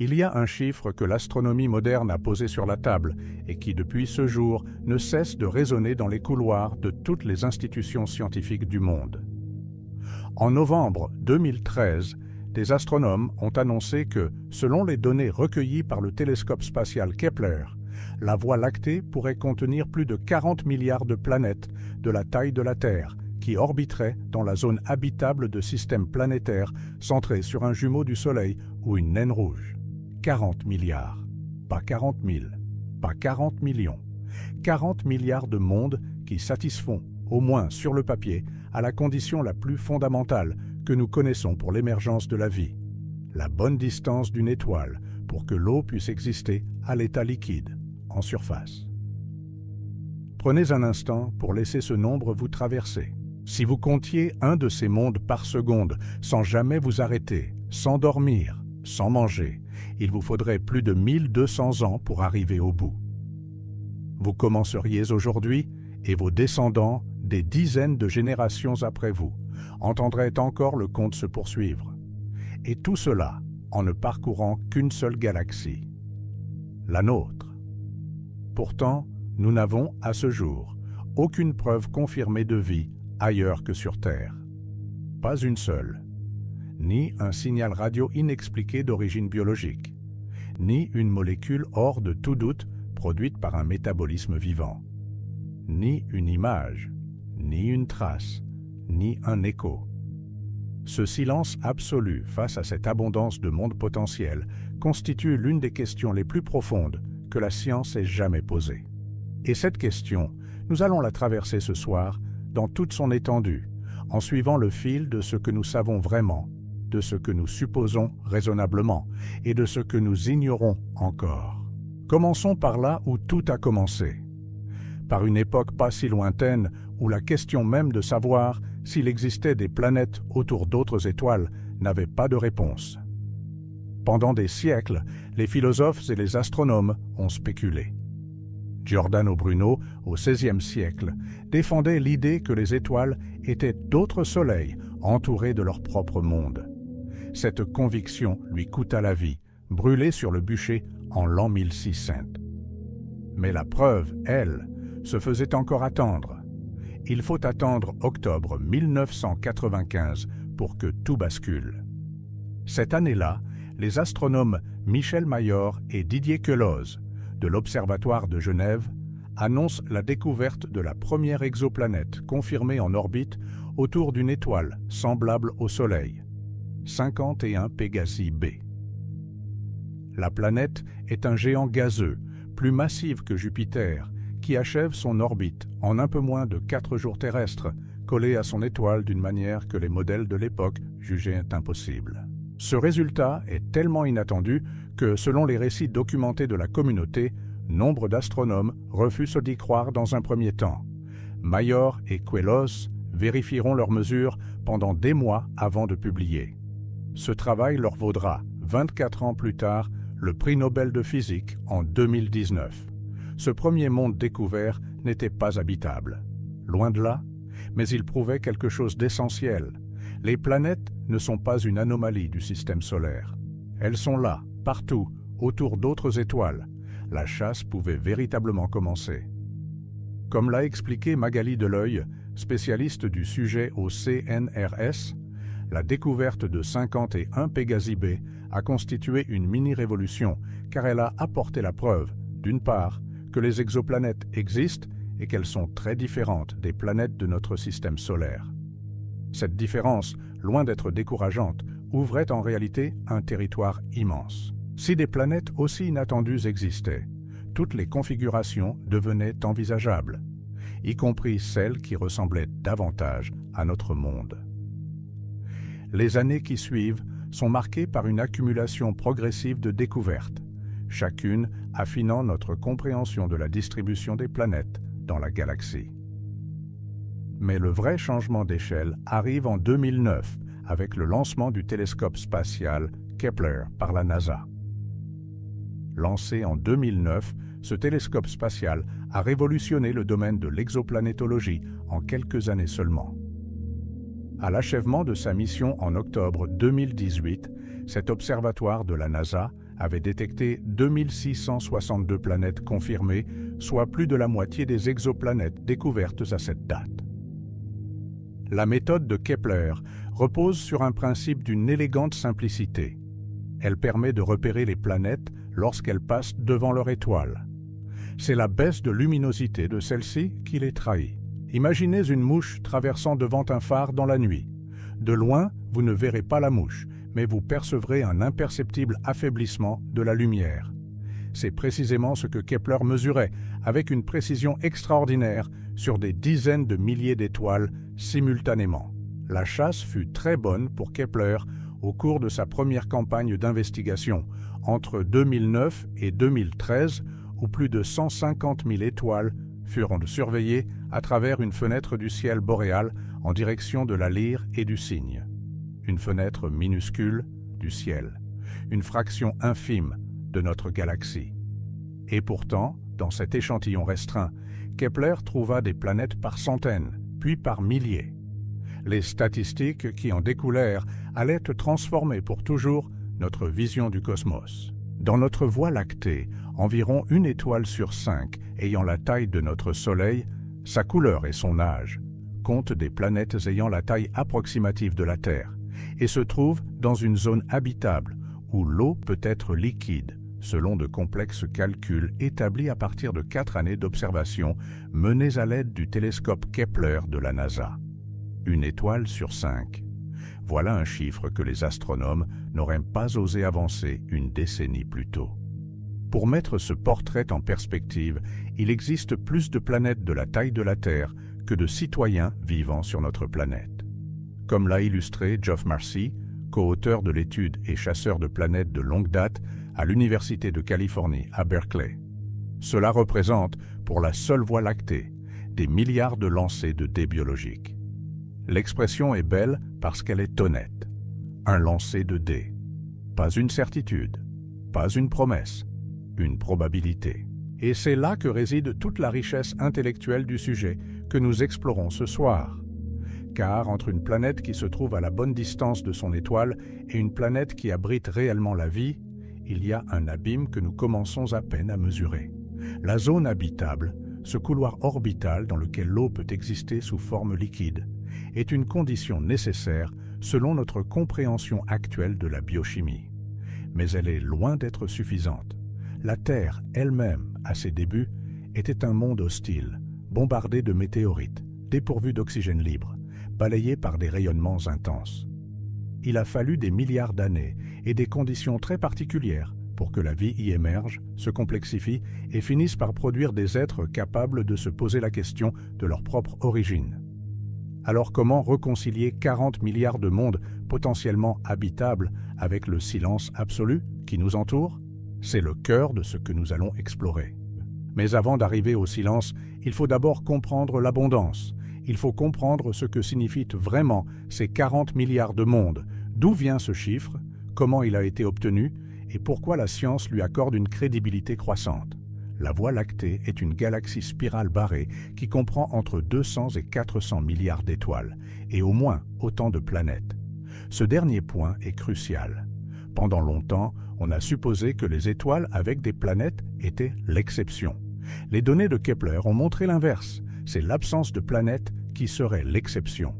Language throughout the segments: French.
Il y a un chiffre que l'astronomie moderne a posé sur la table et qui, depuis ce jour, ne cesse de résonner dans les couloirs de toutes les institutions scientifiques du monde. En novembre 2013, des astronomes ont annoncé que, selon les données recueillies par le télescope spatial Kepler, la Voie lactée pourrait contenir plus de 40 milliards de planètes de la taille de la Terre qui orbiteraient dans la zone habitable de systèmes planétaires centrés sur un jumeau du Soleil ou une naine rouge. 40 milliards, pas 40 000, pas 40 millions. 40 milliards de mondes qui satisfont, au moins sur le papier, à la condition la plus fondamentale que nous connaissons pour l'émergence de la vie, la bonne distance d'une étoile pour que l'eau puisse exister à l'état liquide, en surface. Prenez un instant pour laisser ce nombre vous traverser. Si vous comptiez un de ces mondes par seconde, sans jamais vous arrêter, sans dormir, sans manger, il vous faudrait plus de 1200 ans pour arriver au bout. Vous commenceriez aujourd'hui, et vos descendants, des dizaines de générations après vous, entendraient encore le compte se poursuivre. Et tout cela en ne parcourant qu'une seule galaxie, la nôtre. Pourtant, nous n'avons, à ce jour, aucune preuve confirmée de vie ailleurs que sur Terre. Pas une seule. Ni un signal radio inexpliqué d'origine biologique, ni une molécule hors de tout doute produite par un métabolisme vivant, ni une image, ni une trace, ni un écho. Ce silence absolu face à cette abondance de mondes potentiels constitue l'une des questions les plus profondes que la science ait jamais posées. Et cette question, nous allons la traverser ce soir dans toute son étendue, en suivant le fil de ce que nous savons vraiment, de ce que nous supposons raisonnablement et de ce que nous ignorons encore. Commençons par là où tout a commencé. Par une époque pas si lointaine où la question même de savoir s'il existait des planètes autour d'autres étoiles n'avait pas de réponse. Pendant des siècles, les philosophes et les astronomes ont spéculé. Giordano Bruno, au XVIe siècle, défendait l'idée que les étoiles étaient d'autres soleils entourés de leur propre monde. Cette conviction lui coûta la vie, brûlée sur le bûcher en l'an 1600. Mais la preuve, elle, se faisait encore attendre. Il faut attendre octobre 1995 pour que tout bascule. Cette année-là, les astronomes Michel Mayor et Didier Queloz, de l'Observatoire de Genève, annoncent la découverte de la première exoplanète confirmée en orbite autour d'une étoile semblable au Soleil, 51 Pégasi b. La planète est un géant gazeux, plus massif que Jupiter, qui achève son orbite en un peu moins de 4 jours terrestres, collé à son étoile d'une manière que les modèles de l'époque jugeaient impossible. Ce résultat est tellement inattendu que, selon les récits documentés de la communauté, nombre d'astronomes refusent d'y croire dans un premier temps. Mayor et Queloz vérifieront leurs mesures pendant des mois avant de publier. Ce travail leur vaudra, 24 ans plus tard, le prix Nobel de physique en 2019. Ce premier monde découvert n'était pas habitable. Loin de là, mais il prouvait quelque chose d'essentiel. Les planètes ne sont pas une anomalie du système solaire. Elles sont là, partout, autour d'autres étoiles. La chasse pouvait véritablement commencer. Comme l'a expliqué Magali Deleuil, spécialiste du sujet au CNRS, la découverte de 51 Pégasi b a constitué une mini-révolution car elle a apporté la preuve, d'une part, que les exoplanètes existent et qu'elles sont très différentes des planètes de notre système solaire. Cette différence, loin d'être décourageante, ouvrait en réalité un territoire immense. Si des planètes aussi inattendues existaient, toutes les configurations devenaient envisageables, y compris celles qui ressemblaient davantage à notre monde. Les années qui suivent sont marquées par une accumulation progressive de découvertes, chacune affinant notre compréhension de la distribution des planètes dans la galaxie. Mais le vrai changement d'échelle arrive en 2009 avec le lancement du télescope spatial Kepler par la NASA. Lancé en 2009, ce télescope spatial a révolutionné le domaine de l'exoplanétologie en quelques années seulement. À l'achèvement de sa mission en octobre 2018, cet observatoire de la NASA avait détecté 2662 planètes confirmées, soit plus de la moitié des exoplanètes découvertes à cette date. La méthode de Kepler repose sur un principe d'une élégante simplicité. Elle permet de repérer les planètes lorsqu'elles passent devant leur étoile. C'est la baisse de luminosité de celle-ci qui les trahit. Imaginez une mouche traversant devant un phare dans la nuit. De loin, vous ne verrez pas la mouche, mais vous percevrez un imperceptible affaiblissement de la lumière. C'est précisément ce que Kepler mesurait, avec une précision extraordinaire, sur des dizaines de milliers d'étoiles simultanément. La chasse fut très bonne pour Kepler au cours de sa première campagne d'investigation, entre 2009 et 2013, où plus de 150 000 étoiles furent surveillées à travers une fenêtre du ciel boréal en direction de la Lyre et du Cygne. Une fenêtre minuscule du ciel, une fraction infime de notre galaxie. Et pourtant, dans cet échantillon restreint, Kepler trouva des planètes par centaines, puis par milliers. Les statistiques qui en découlèrent allaient transformer pour toujours notre vision du cosmos. Dans notre Voie lactée, environ 1 étoile sur 5 ayant la taille de notre Soleil, sa couleur et son âge, compte des planètes ayant la taille approximative de la Terre, et se trouve dans une zone habitable où l'eau peut être liquide, selon de complexes calculs établis à partir de 4 années d'observation menées à l'aide du télescope Kepler de la NASA. 1 étoile sur 5. Voilà un chiffre que les astronomes n'auraient pas osé avancer une décennie plus tôt. Pour mettre ce portrait en perspective, il existe plus de planètes de la taille de la Terre que de citoyens vivant sur notre planète. Comme l'a illustré Geoff Marcy, co-auteur de l'étude et chasseur de planètes de longue date à l'Université de Californie à Berkeley. Cela représente, pour la seule Voie lactée, des milliards de lancers de dés biologiques. L'expression est belle parce qu'elle est honnête. Un lancer de dés. Pas une certitude, pas une promesse, une probabilité. Et c'est là que réside toute la richesse intellectuelle du sujet que nous explorons ce soir. Car entre une planète qui se trouve à la bonne distance de son étoile et une planète qui abrite réellement la vie, il y a un abîme que nous commençons à peine à mesurer. La zone habitable, ce couloir orbital dans lequel l'eau peut exister sous forme liquide, est une condition nécessaire selon notre compréhension actuelle de la biochimie. Mais elle est loin d'être suffisante. La Terre elle-même, à ses débuts, était un monde hostile, bombardé de météorites, dépourvu d'oxygène libre, balayé par des rayonnements intenses. Il a fallu des milliards d'années et des conditions très particulières pour que la vie y émerge, se complexifie et finisse par produire des êtres capables de se poser la question de leur propre origine. Alors comment réconcilier 40 milliards de mondes potentiellement habitables avec le silence absolu qui nous entoure? C'est le cœur de ce que nous allons explorer. Mais avant d'arriver au silence, il faut d'abord comprendre l'abondance. Il faut comprendre ce que signifient vraiment ces 40 milliards de mondes, d'où vient ce chiffre, comment il a été obtenu et pourquoi la science lui accorde une crédibilité croissante. La Voie lactée est une galaxie spirale barrée qui comprend entre 200 et 400 milliards d'étoiles, et au moins autant de planètes. Ce dernier point est crucial. Pendant longtemps, on a supposé que les étoiles avec des planètes étaient l'exception. Les données de Kepler ont montré l'inverse. C'est l'absence de planètes qui serait l'exception.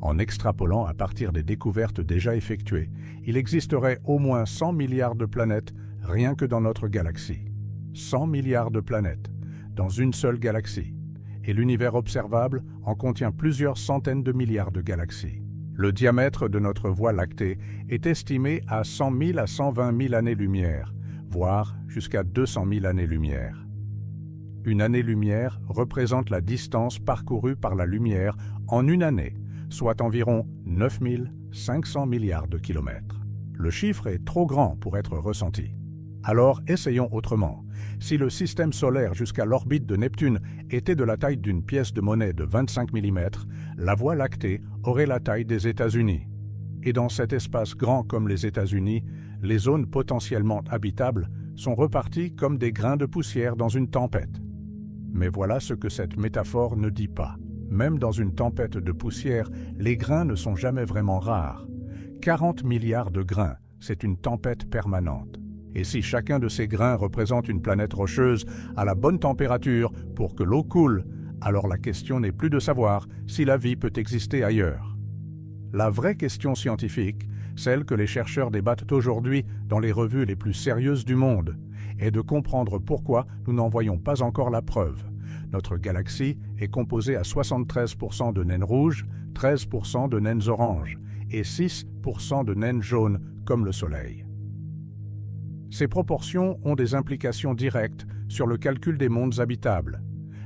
En extrapolant à partir des découvertes déjà effectuées, il existerait au moins 100 milliards de planètes rien que dans notre galaxie. 100 milliards de planètes, dans une seule galaxie, et l'univers observable en contient plusieurs centaines de milliards de galaxies. Le diamètre de notre Voie lactée est estimé à 100 000 à 120 000 années-lumière, voire jusqu'à 200 000 années-lumière. Une année-lumière représente la distance parcourue par la lumière en une année, soit environ 9 500 milliards de kilomètres. Le chiffre est trop grand pour être ressenti. Alors essayons autrement. Si le système solaire jusqu'à l'orbite de Neptune était de la taille d'une pièce de monnaie de 25 mm, la Voie lactée aurait la taille des États-Unis. Et dans cet espace grand comme les États-Unis, les zones potentiellement habitables sont reparties comme des grains de poussière dans une tempête. Mais voilà ce que cette métaphore ne dit pas. Même dans une tempête de poussière, les grains ne sont jamais vraiment rares. 40 milliards de grains, c'est une tempête permanente. Et si chacun de ces grains représente une planète rocheuse à la bonne température pour que l'eau coule, alors la question n'est plus de savoir si la vie peut exister ailleurs. La vraie question scientifique, celle que les chercheurs débattent aujourd'hui dans les revues les plus sérieuses du monde, est de comprendre pourquoi nous n'en voyons pas encore la preuve. Notre galaxie est composée à 73% de naines rouges, 13% de naines oranges et 6% de naines jaunes comme le Soleil. Ces proportions ont des implications directes sur le calcul des mondes habitables.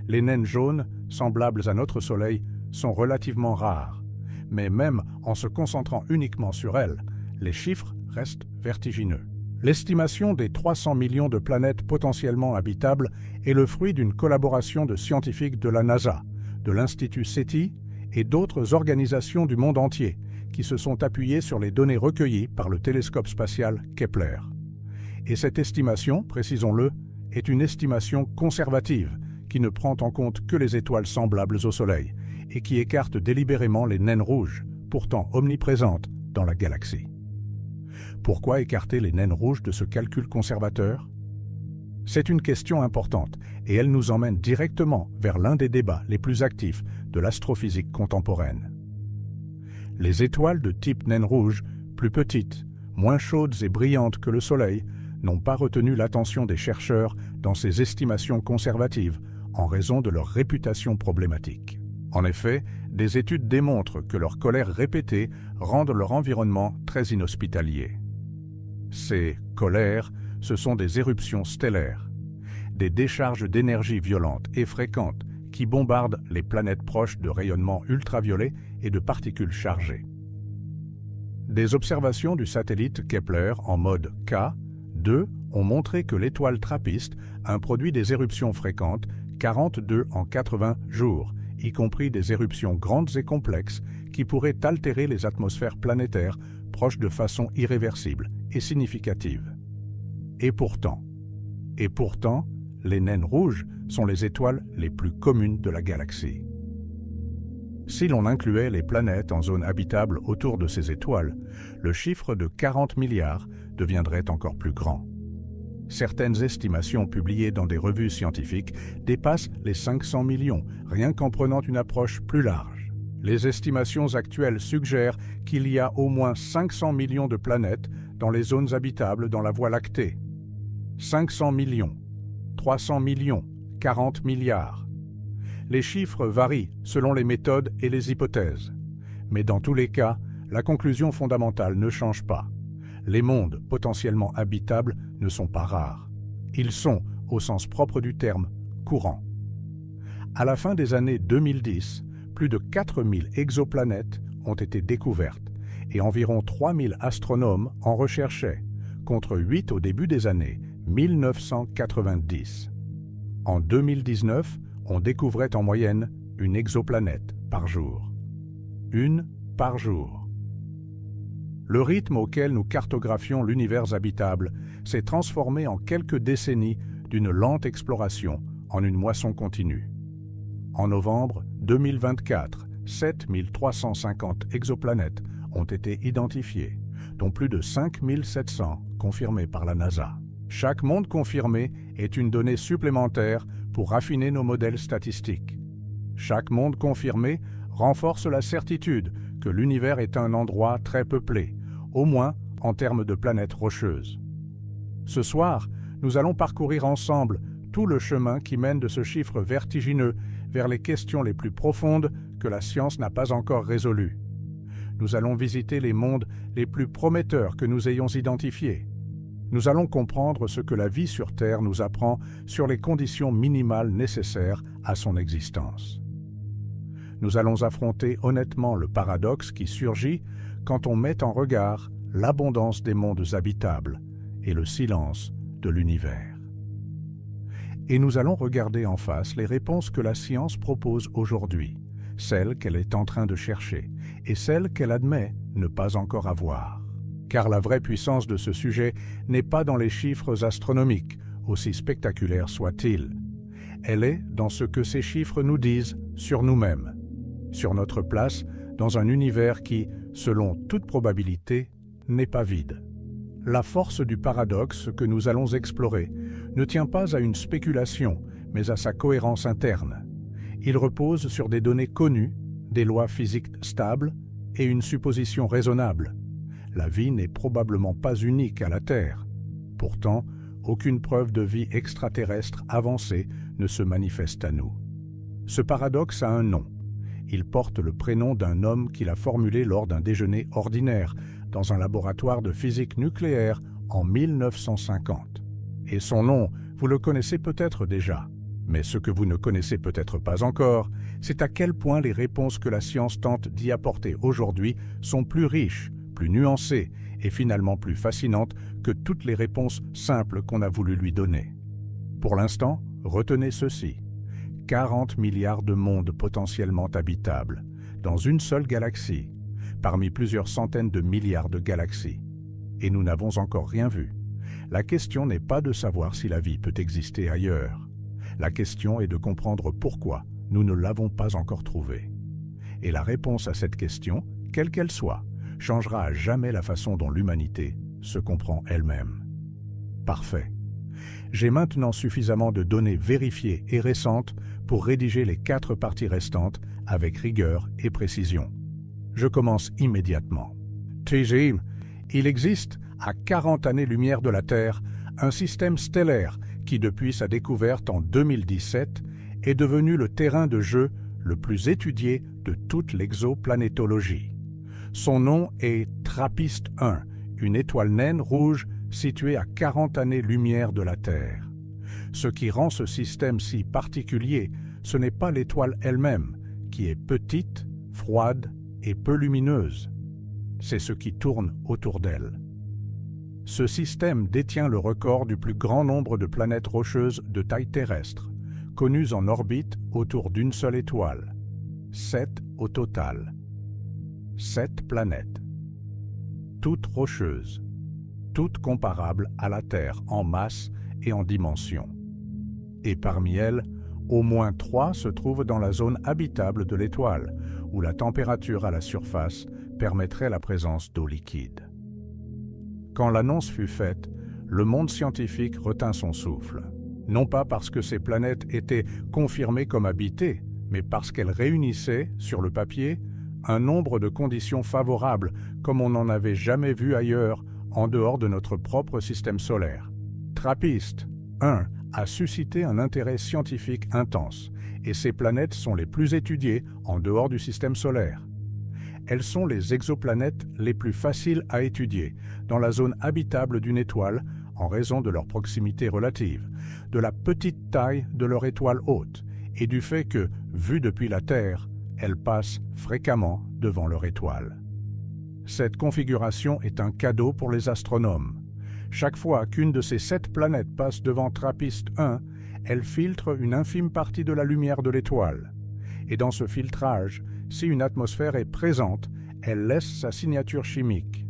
Les naines jaunes, semblables à notre Soleil, sont relativement rares. Mais même en se concentrant uniquement sur elles, les chiffres restent vertigineux. L'estimation des 300 millions de planètes potentiellement habitables est le fruit d'une collaboration de scientifiques de la NASA, de l'Institut SETI et d'autres organisations du monde entier qui se sont appuyées sur les données recueillies par le télescope spatial Kepler. Et cette estimation, précisons-le, est une estimation conservative qui ne prend en compte que les étoiles semblables au Soleil et qui écarte délibérément les naines rouges, pourtant omniprésentes dans la galaxie. Pourquoi écarter les naines rouges de ce calcul conservateur? C'est une question importante et elle nous emmène directement vers l'un des débats les plus actifs de l'astrophysique contemporaine. Les étoiles de type naine rouge, plus petites, moins chaudes et brillantes que le Soleil, n'ont pas retenu l'attention des chercheurs dans ces estimations conservatives en raison de leur réputation problématique. En effet, des études démontrent que leur colère répétée rendent leur environnement très inhospitalier. Ces colères, ce sont des éruptions stellaires, des décharges d'énergie violentes et fréquentes qui bombardent les planètes proches de rayonnements ultraviolets et de particules chargées. Des observations du satellite Kepler en mode K2 ont montré que l'étoile trappiste a produit des éruptions fréquentes 42 en 80 jours, y compris des éruptions grandes et complexes qui pourraient altérer les atmosphères planétaires proches de façon irréversible et significative. Et pourtant, les naines rouges sont les étoiles les plus communes de la galaxie. Si l'on incluait les planètes en zone habitable autour de ces étoiles, le chiffre de 40 milliards deviendrait encore plus grand. Certaines estimations publiées dans des revues scientifiques dépassent les 500 millions, rien qu'en prenant une approche plus large. Les estimations actuelles suggèrent qu'il y a au moins 500 millions de planètes dans les zones habitables dans la Voie lactée. 500 millions, 300 millions, 40 milliards. Les chiffres varient selon les méthodes et les hypothèses. Mais dans tous les cas, la conclusion fondamentale ne change pas. Les mondes potentiellement habitables ne sont pas rares. Ils sont, au sens propre du terme, courants. À la fin des années 2010, plus de 4000 exoplanètes ont été découvertes et environ 3000 astronomes en recherchaient, contre 8 au début des années 1990. En 2019, on découvrait en moyenne une exoplanète par jour. Une par jour. Le rythme auquel nous cartographions l'univers habitable s'est transformé en quelques décennies d'une lente exploration en une moisson continue. En novembre 2024, 7350 exoplanètes ont été identifiées, dont plus de 5700 confirmées par la NASA. Chaque monde confirmé est une donnée supplémentaire pour raffiner nos modèles statistiques. Chaque monde confirmé renforce la certitude que l'univers est un endroit très peuplé, au moins en termes de planètes rocheuses. Ce soir, nous allons parcourir ensemble tout le chemin qui mène de ce chiffre vertigineux vers les questions les plus profondes que la science n'a pas encore résolues. Nous allons visiter les mondes les plus prometteurs que nous ayons identifiés. Nous allons comprendre ce que la vie sur Terre nous apprend sur les conditions minimales nécessaires à son existence. Nous allons affronter honnêtement le paradoxe qui surgit quand on met en regard l'abondance des mondes habitables et le silence de l'univers. Et nous allons regarder en face les réponses que la science propose aujourd'hui, celles qu'elle est en train de chercher et celles qu'elle admet ne pas encore avoir. Car la vraie puissance de ce sujet n'est pas dans les chiffres astronomiques, aussi spectaculaires soient-ils. Elle est dans ce que ces chiffres nous disent sur nous-mêmes, sur notre place dans un univers qui, selon toute probabilité, n'est pas vide. La force du paradoxe que nous allons explorer ne tient pas à une spéculation, mais à sa cohérence interne. Il repose sur des données connues, des lois physiques stables et une supposition raisonnable. La vie n'est probablement pas unique à la Terre. Pourtant, aucune preuve de vie extraterrestre avancée ne se manifeste à nous. Ce paradoxe a un nom. Il porte le prénom d'un homme qui l'a formulé lors d'un déjeuner ordinaire dans un laboratoire de physique nucléaire en 1950. Et son nom, vous le connaissez peut-être déjà. Mais ce que vous ne connaissez peut-être pas encore, c'est à quel point les réponses que la science tente d'y apporter aujourd'hui sont plus riches, plus nuancées et finalement plus fascinantes que toutes les réponses simples qu'on a voulu lui donner. Pour l'instant, retenez ceci. 40 milliards de mondes potentiellement habitables, dans une seule galaxie, parmi plusieurs centaines de milliards de galaxies. Et nous n'avons encore rien vu. La question n'est pas de savoir si la vie peut exister ailleurs. La question est de comprendre pourquoi nous ne l'avons pas encore trouvée. Et la réponse à cette question, quelle qu'elle soit, changera à jamais la façon dont l'humanité se comprend elle-même. Parfait. J'ai maintenant suffisamment de données vérifiées et récentes pour rédiger les 4 parties restantes avec rigueur et précision. Je commence immédiatement. Tijim, il existe, à 40 années-lumière de la Terre, un système stellaire qui, depuis sa découverte en 2017, est devenu le terrain de jeu le plus étudié de toute l'exoplanétologie. Son nom est TRAPPIST-1, une étoile naine rouge située à 40 années-lumière de la Terre. Ce qui rend ce système si particulier, ce n'est pas l'étoile elle-même, qui est petite, froide et peu lumineuse. C'est ce qui tourne autour d'elle. Ce système détient le record du plus grand nombre de planètes rocheuses de taille terrestre, connues en orbite autour d'une seule étoile. 7 au total. 7 planètes. Toutes rocheuses. Toutes comparables à la Terre en masse et en dimension. Et parmi elles, au moins 3 se trouvent dans la zone habitable de l'étoile, où la température à la surface permettrait la présence d'eau liquide. Quand l'annonce fut faite, le monde scientifique retint son souffle. Non pas parce que ces planètes étaient confirmées comme habitées, mais parce qu'elles réunissaient, sur le papier, un nombre de conditions favorables comme on n'en avait jamais vu ailleurs en dehors de notre propre système solaire. TRAPPIST-1 a suscité un intérêt scientifique intense, et ces planètes sont les plus étudiées en dehors du système solaire. Elles sont les exoplanètes les plus faciles à étudier, dans la zone habitable d'une étoile, en raison de leur proximité relative, de la petite taille de leur étoile hôte, et du fait que, vues depuis la Terre, elles passent fréquemment devant leur étoile. Cette configuration est un cadeau pour les astronomes. Chaque fois qu'une de ces 7 planètes passe devant TRAPPIST-1, elle filtre une infime partie de la lumière de l'étoile. Et dans ce filtrage, si une atmosphère est présente, elle laisse sa signature chimique,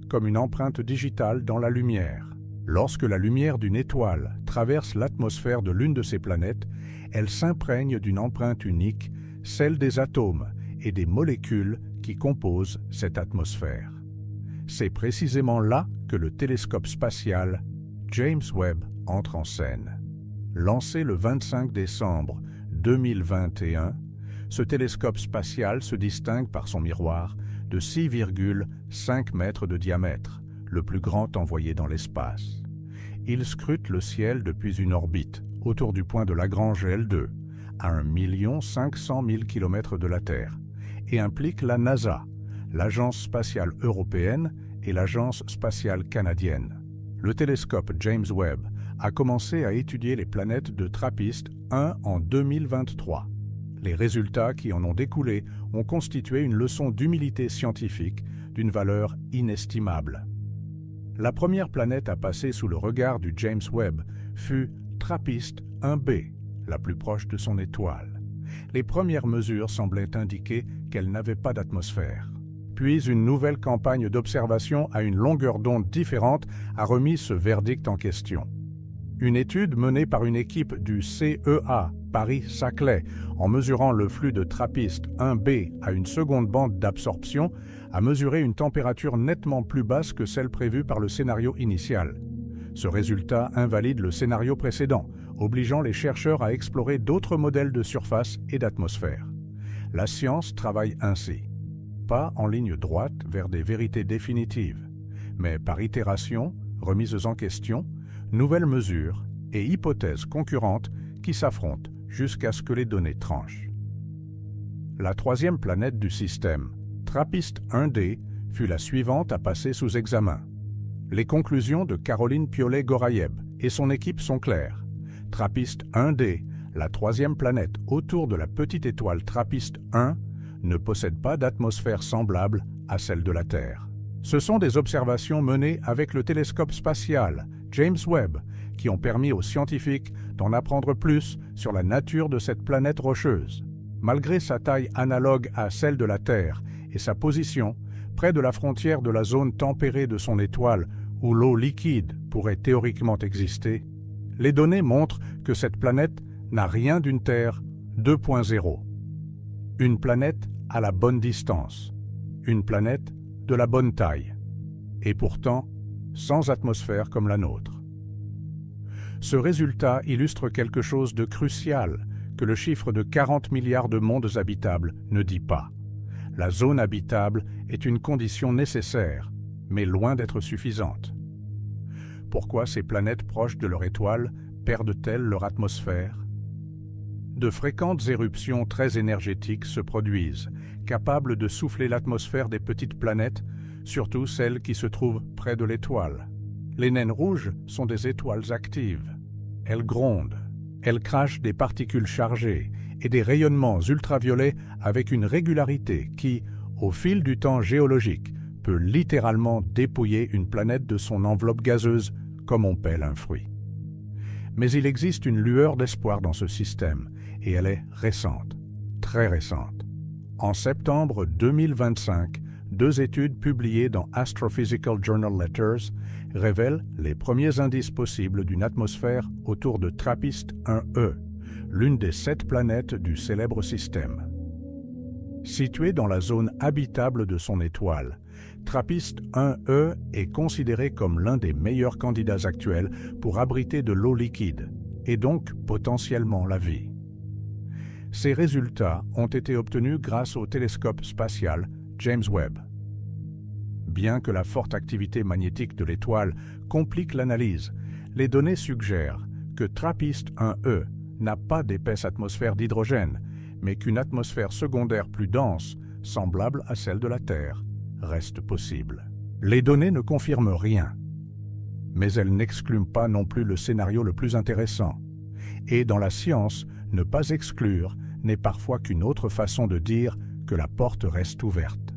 comme une empreinte digitale dans la lumière. Lorsque la lumière d'une étoile traverse l'atmosphère de l'une de ces planètes, elle s'imprègne d'une empreinte unique, celle des atomes et des molécules qui composent cette atmosphère. C'est précisément là que le télescope spatial James Webb entre en scène. Lancé le 25 décembre 2021, ce télescope spatial se distingue par son miroir de 6,5 mètres de diamètre, le plus grand envoyé dans l'espace. Il scrute le ciel depuis une orbite autour du point de Lagrange L2, à 1 500 000 km de la Terre, et implique la NASA, l'Agence spatiale européenne et l'Agence spatiale canadienne. Le télescope James Webb a commencé à étudier les planètes de TRAPPIST-1 en 2023. Les résultats qui en ont découlé ont constitué une leçon d'humilité scientifique d'une valeur inestimable. La première planète à passer sous le regard du James Webb fut TRAPPIST-1b, la plus proche de son étoile. Les premières mesures semblaient indiquer qu'elle n'avait pas d'atmosphère. Puis une nouvelle campagne d'observation à une longueur d'onde différente a remis ce verdict en question. Une étude menée par une équipe du CEA, Paris-Saclay, en mesurant le flux de TRAPPIST 1B à une seconde bande d'absorption, a mesuré une température nettement plus basse que celle prévue par le scénario initial. Ce résultat invalide le scénario précédent, obligeant les chercheurs à explorer d'autres modèles de surface et d'atmosphère. La science travaille ainsi, pas en ligne droite vers des vérités définitives, mais par itération, remises en question, nouvelles mesures et hypothèses concurrentes qui s'affrontent jusqu'à ce que les données tranchent. La troisième planète du système, TRAPPIST 1D, fut la suivante à passer sous examen. Les conclusions de Caroline Piollet-Gorayeb et son équipe sont claires. TRAPPIST 1D, la troisième planète autour de la petite étoile TRAPPIST 1, ne possède pas d'atmosphère semblable à celle de la Terre. Ce sont des observations menées avec le télescope spatial James Webb qui ont permis aux scientifiques d'en apprendre plus sur la nature de cette planète rocheuse. Malgré sa taille analogue à celle de la Terre et sa position près de la frontière de la zone tempérée de son étoile où l'eau liquide pourrait théoriquement exister, les données montrent que cette planète n'a rien d'une Terre 2.0. Une planète à la bonne distance, une planète de la bonne taille, et pourtant sans atmosphère comme la nôtre. Ce résultat illustre quelque chose de crucial que le chiffre de 40 milliards de mondes habitables ne dit pas. La zone habitable est une condition nécessaire, mais loin d'être suffisante. Pourquoi ces planètes proches de leur étoile perdent-elles leur atmosphère? De fréquentes éruptions très énergétiques se produisent, capables de souffler l'atmosphère des petites planètes, surtout celles qui se trouvent près de l'étoile. Les naines rouges sont des étoiles actives. Elles grondent, elles crachent des particules chargées et des rayonnements ultraviolets avec une régularité qui, au fil du temps géologique, peut littéralement dépouiller une planète de son enveloppe gazeuse comme on pèle un fruit. Mais il existe une lueur d'espoir dans ce système, et elle est récente, très récente. En septembre 2025, 2 études publiées dans Astrophysical Journal Letters révèlent les premiers indices possibles d'une atmosphère autour de TRAPPIST 1E, l'une des 7 planètes du célèbre système. Située dans la zone habitable de son étoile, TRAPPIST 1E est considéré comme l'un des meilleurs candidats actuels pour abriter de l'eau liquide, et donc potentiellement la vie. Ces résultats ont été obtenus grâce au télescope spatial James Webb. Bien que la forte activité magnétique de l'étoile complique l'analyse, les données suggèrent que TRAPPIST 1E n'a pas d'épaisse atmosphère d'hydrogène, mais qu'une atmosphère secondaire plus dense, semblable à celle de la Terre, reste possible. Les données ne confirment rien, mais elles n'excluent pas non plus le scénario le plus intéressant. Et dans la science, ne pas exclure n'est parfois qu'une autre façon de dire que la porte reste ouverte.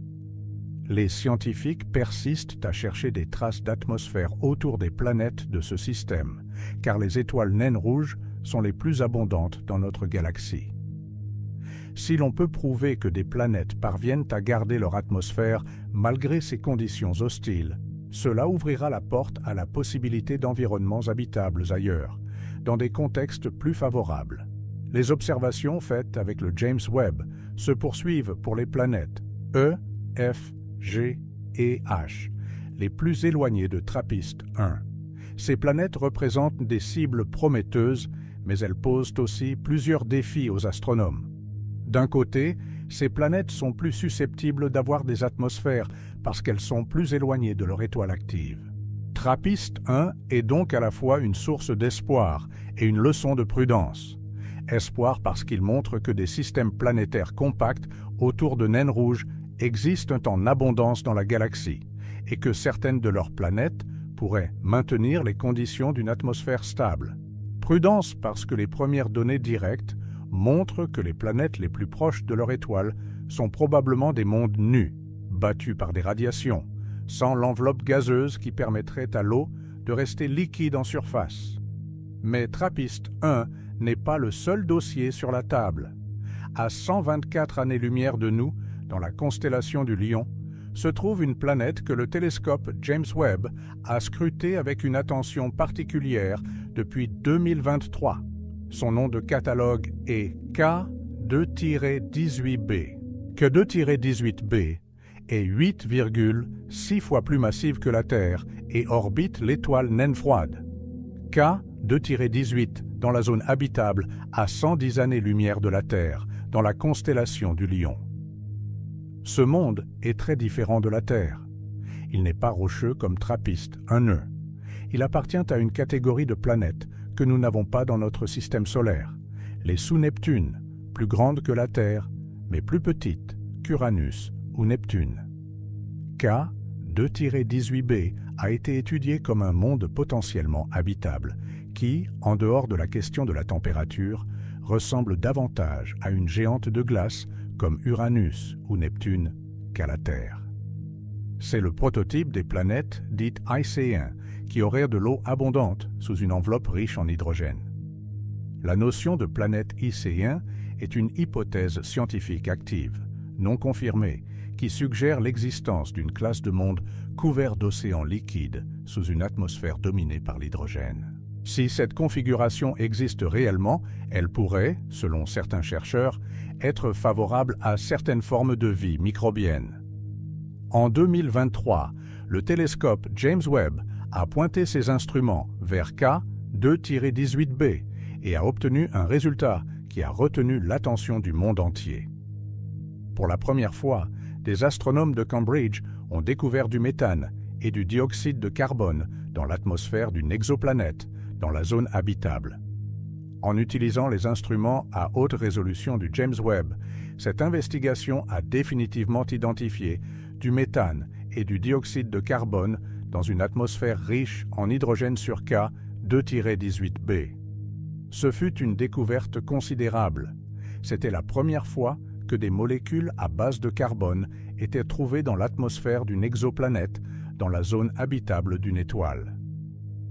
Les scientifiques persistent à chercher des traces d'atmosphère autour des planètes de ce système, car les étoiles naines rouges sont les plus abondantes dans notre galaxie. Si l'on peut prouver que des planètes parviennent à garder leur atmosphère malgré ces conditions hostiles, cela ouvrira la porte à la possibilité d'environnements habitables ailleurs, dans des contextes plus favorables. Les observations faites avec le James Webb se poursuivent pour les planètes E, F, G et H, les plus éloignées de TRAPPIST 1. Ces planètes représentent des cibles prometteuses, mais elles posent aussi plusieurs défis aux astronomes. D'un côté, ces planètes sont plus susceptibles d'avoir des atmosphères parce qu'elles sont plus éloignées de leur étoile active. TRAPPIST 1 est donc à la fois une source d'espoir et une leçon de prudence. Espoir parce qu'il montre que des systèmes planétaires compacts autour de naines rouges existent en abondance dans la galaxie et que certaines de leurs planètes pourraient maintenir les conditions d'une atmosphère stable. Prudence parce que les premières données directes montrent que les planètes les plus proches de leur étoile sont probablement des mondes nus, battus par des radiations, sans l'enveloppe gazeuse qui permettrait à l'eau de rester liquide en surface. Mais TRAPPIST 1 n'est pas le seul dossier sur la table. À 124 années-lumière de nous, dans la constellation du Lion, se trouve une planète que le télescope James Webb a scrutée avec une attention particulière depuis 2023. Son nom de catalogue est K2-18b. K2-18b est 8,6 fois plus massive que la Terre et orbite l'étoile naine froide. K2-18 dans la zone habitable à 110 années-lumière de la Terre, dans la constellation du Lion. Ce monde est très différent de la Terre. Il n'est pas rocheux comme Trappiste, un nœud. Il appartient à une catégorie de planètes que nous n'avons pas dans notre système solaire, les sous-Neptunes, plus grandes que la Terre, mais plus petites qu'Uranus ou Neptune. K2-18b a été étudié comme un monde potentiellement habitable, qui, en dehors de la question de la température, ressemble davantage à une géante de glace comme Uranus ou Neptune qu'à la Terre. C'est le prototype des planètes dites icéennes, qui auraient de l'eau abondante sous une enveloppe riche en hydrogène. La notion de planète icéen est une hypothèse scientifique active, non confirmée, qui suggère l'existence d'une classe de monde couvert d'océans liquides sous une atmosphère dominée par l'hydrogène. Si cette configuration existe réellement, elle pourrait, selon certains chercheurs, être favorable à certaines formes de vie microbienne. En 2023, le télescope James Webb a pointé ses instruments vers K2-18b et a obtenu un résultat qui a retenu l'attention du monde entier. Pour la première fois, des astronomes de Cambridge ont découvert du méthane et du dioxyde de carbone dans l'atmosphère d'une exoplanète, dans la zone habitable. En utilisant les instruments à haute résolution du James Webb, cette investigation a définitivement identifié du méthane et du dioxyde de carbone dans une atmosphère riche en hydrogène sur K2-18b. Ce fut une découverte considérable. C'était la première fois que des molécules à base de carbone étaient trouvées dans l'atmosphère d'une exoplanète dans la zone habitable d'une étoile.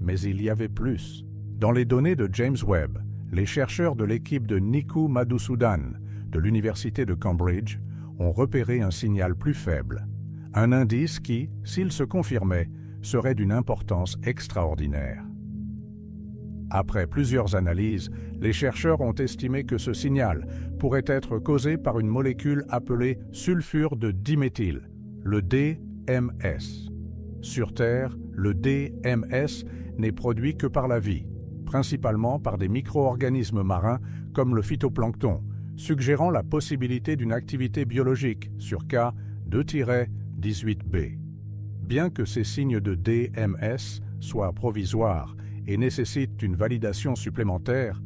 Mais il y avait plus. Dans les données de James Webb, les chercheurs de l'équipe de Niku Madhusoodan de l'Université de Cambridge ont repéré un signal plus faible, un indice qui, s'il se confirmait, serait d'une importance extraordinaire. Après plusieurs analyses, les chercheurs ont estimé que ce signal pourrait être causé par une molécule appelée sulfure de diméthyle, le DMS. Sur Terre, le DMS n'est produit que par la vie, principalement par des micro-organismes marins comme le phytoplancton, suggérant la possibilité d'une activité biologique sur K2-18b. Bien que ces signes de DMS soient provisoires et nécessitent une validation supplémentaire,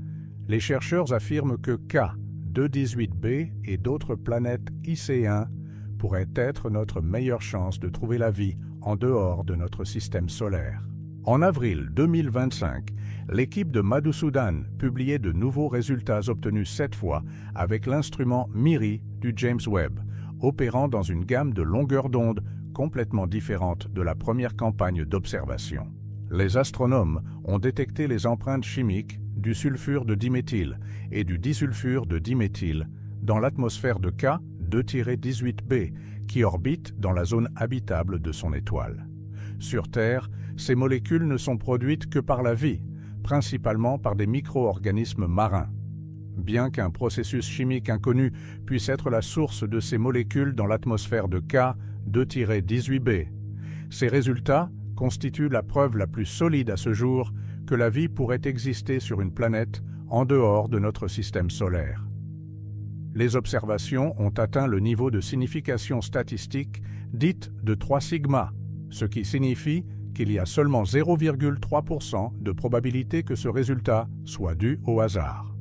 les chercheurs affirment que K2-18b et d'autres planètes icéennes pourraient être notre meilleure chance de trouver la vie en dehors de notre système solaire. En avril 2025, l'équipe de Madhusoodan publiait de nouveaux résultats obtenus cette fois avec l'instrument MIRI du James Webb, opérant dans une gamme de longueurs d'onde complètement différente de la première campagne d'observation. Les astronomes ont détecté les empreintes chimiques du sulfure de diméthyle et du disulfure de diméthyle dans l'atmosphère de K2-18b qui orbite dans la zone habitable de son étoile. Sur Terre, ces molécules ne sont produites que par la vie, principalement par des micro-organismes marins. Bien qu'un processus chimique inconnu puisse être la source de ces molécules dans l'atmosphère de K2-18b, ces résultats constituent la preuve la plus solide à ce jour que la vie pourrait exister sur une planète en dehors de notre système solaire. Les observations ont atteint le niveau de signification statistique dite de 3 sigma, ce qui signifie qu'il y a seulement 0,3% de probabilité que ce résultat soit dû au hasard.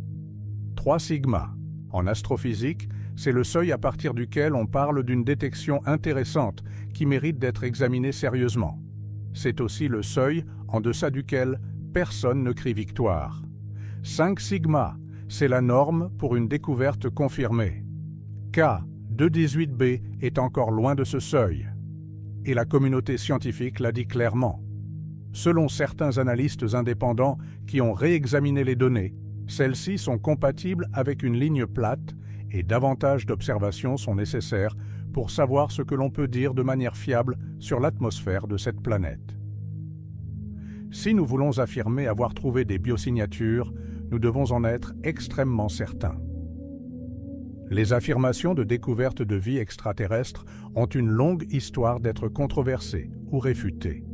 3 sigma. En astrophysique, c'est le seuil à partir duquel on parle d'une détection intéressante qui mérite d'être examinée sérieusement. C'est aussi le seuil en deçà duquel personne ne crie victoire. 5 sigma, c'est la norme pour une découverte confirmée. K2-18b est encore loin de ce seuil. Et la communauté scientifique l'a dit clairement. Selon certains analystes indépendants qui ont réexaminé les données, celles-ci sont compatibles avec une ligne plate et davantage d'observations sont nécessaires pour savoir ce que l'on peut dire de manière fiable sur l'atmosphère de cette planète. Si nous voulons affirmer avoir trouvé des biosignatures, nous devons en être extrêmement certains. Les affirmations de découverte de vie extraterrestre ont une longue histoire d'être controversées ou réfutées.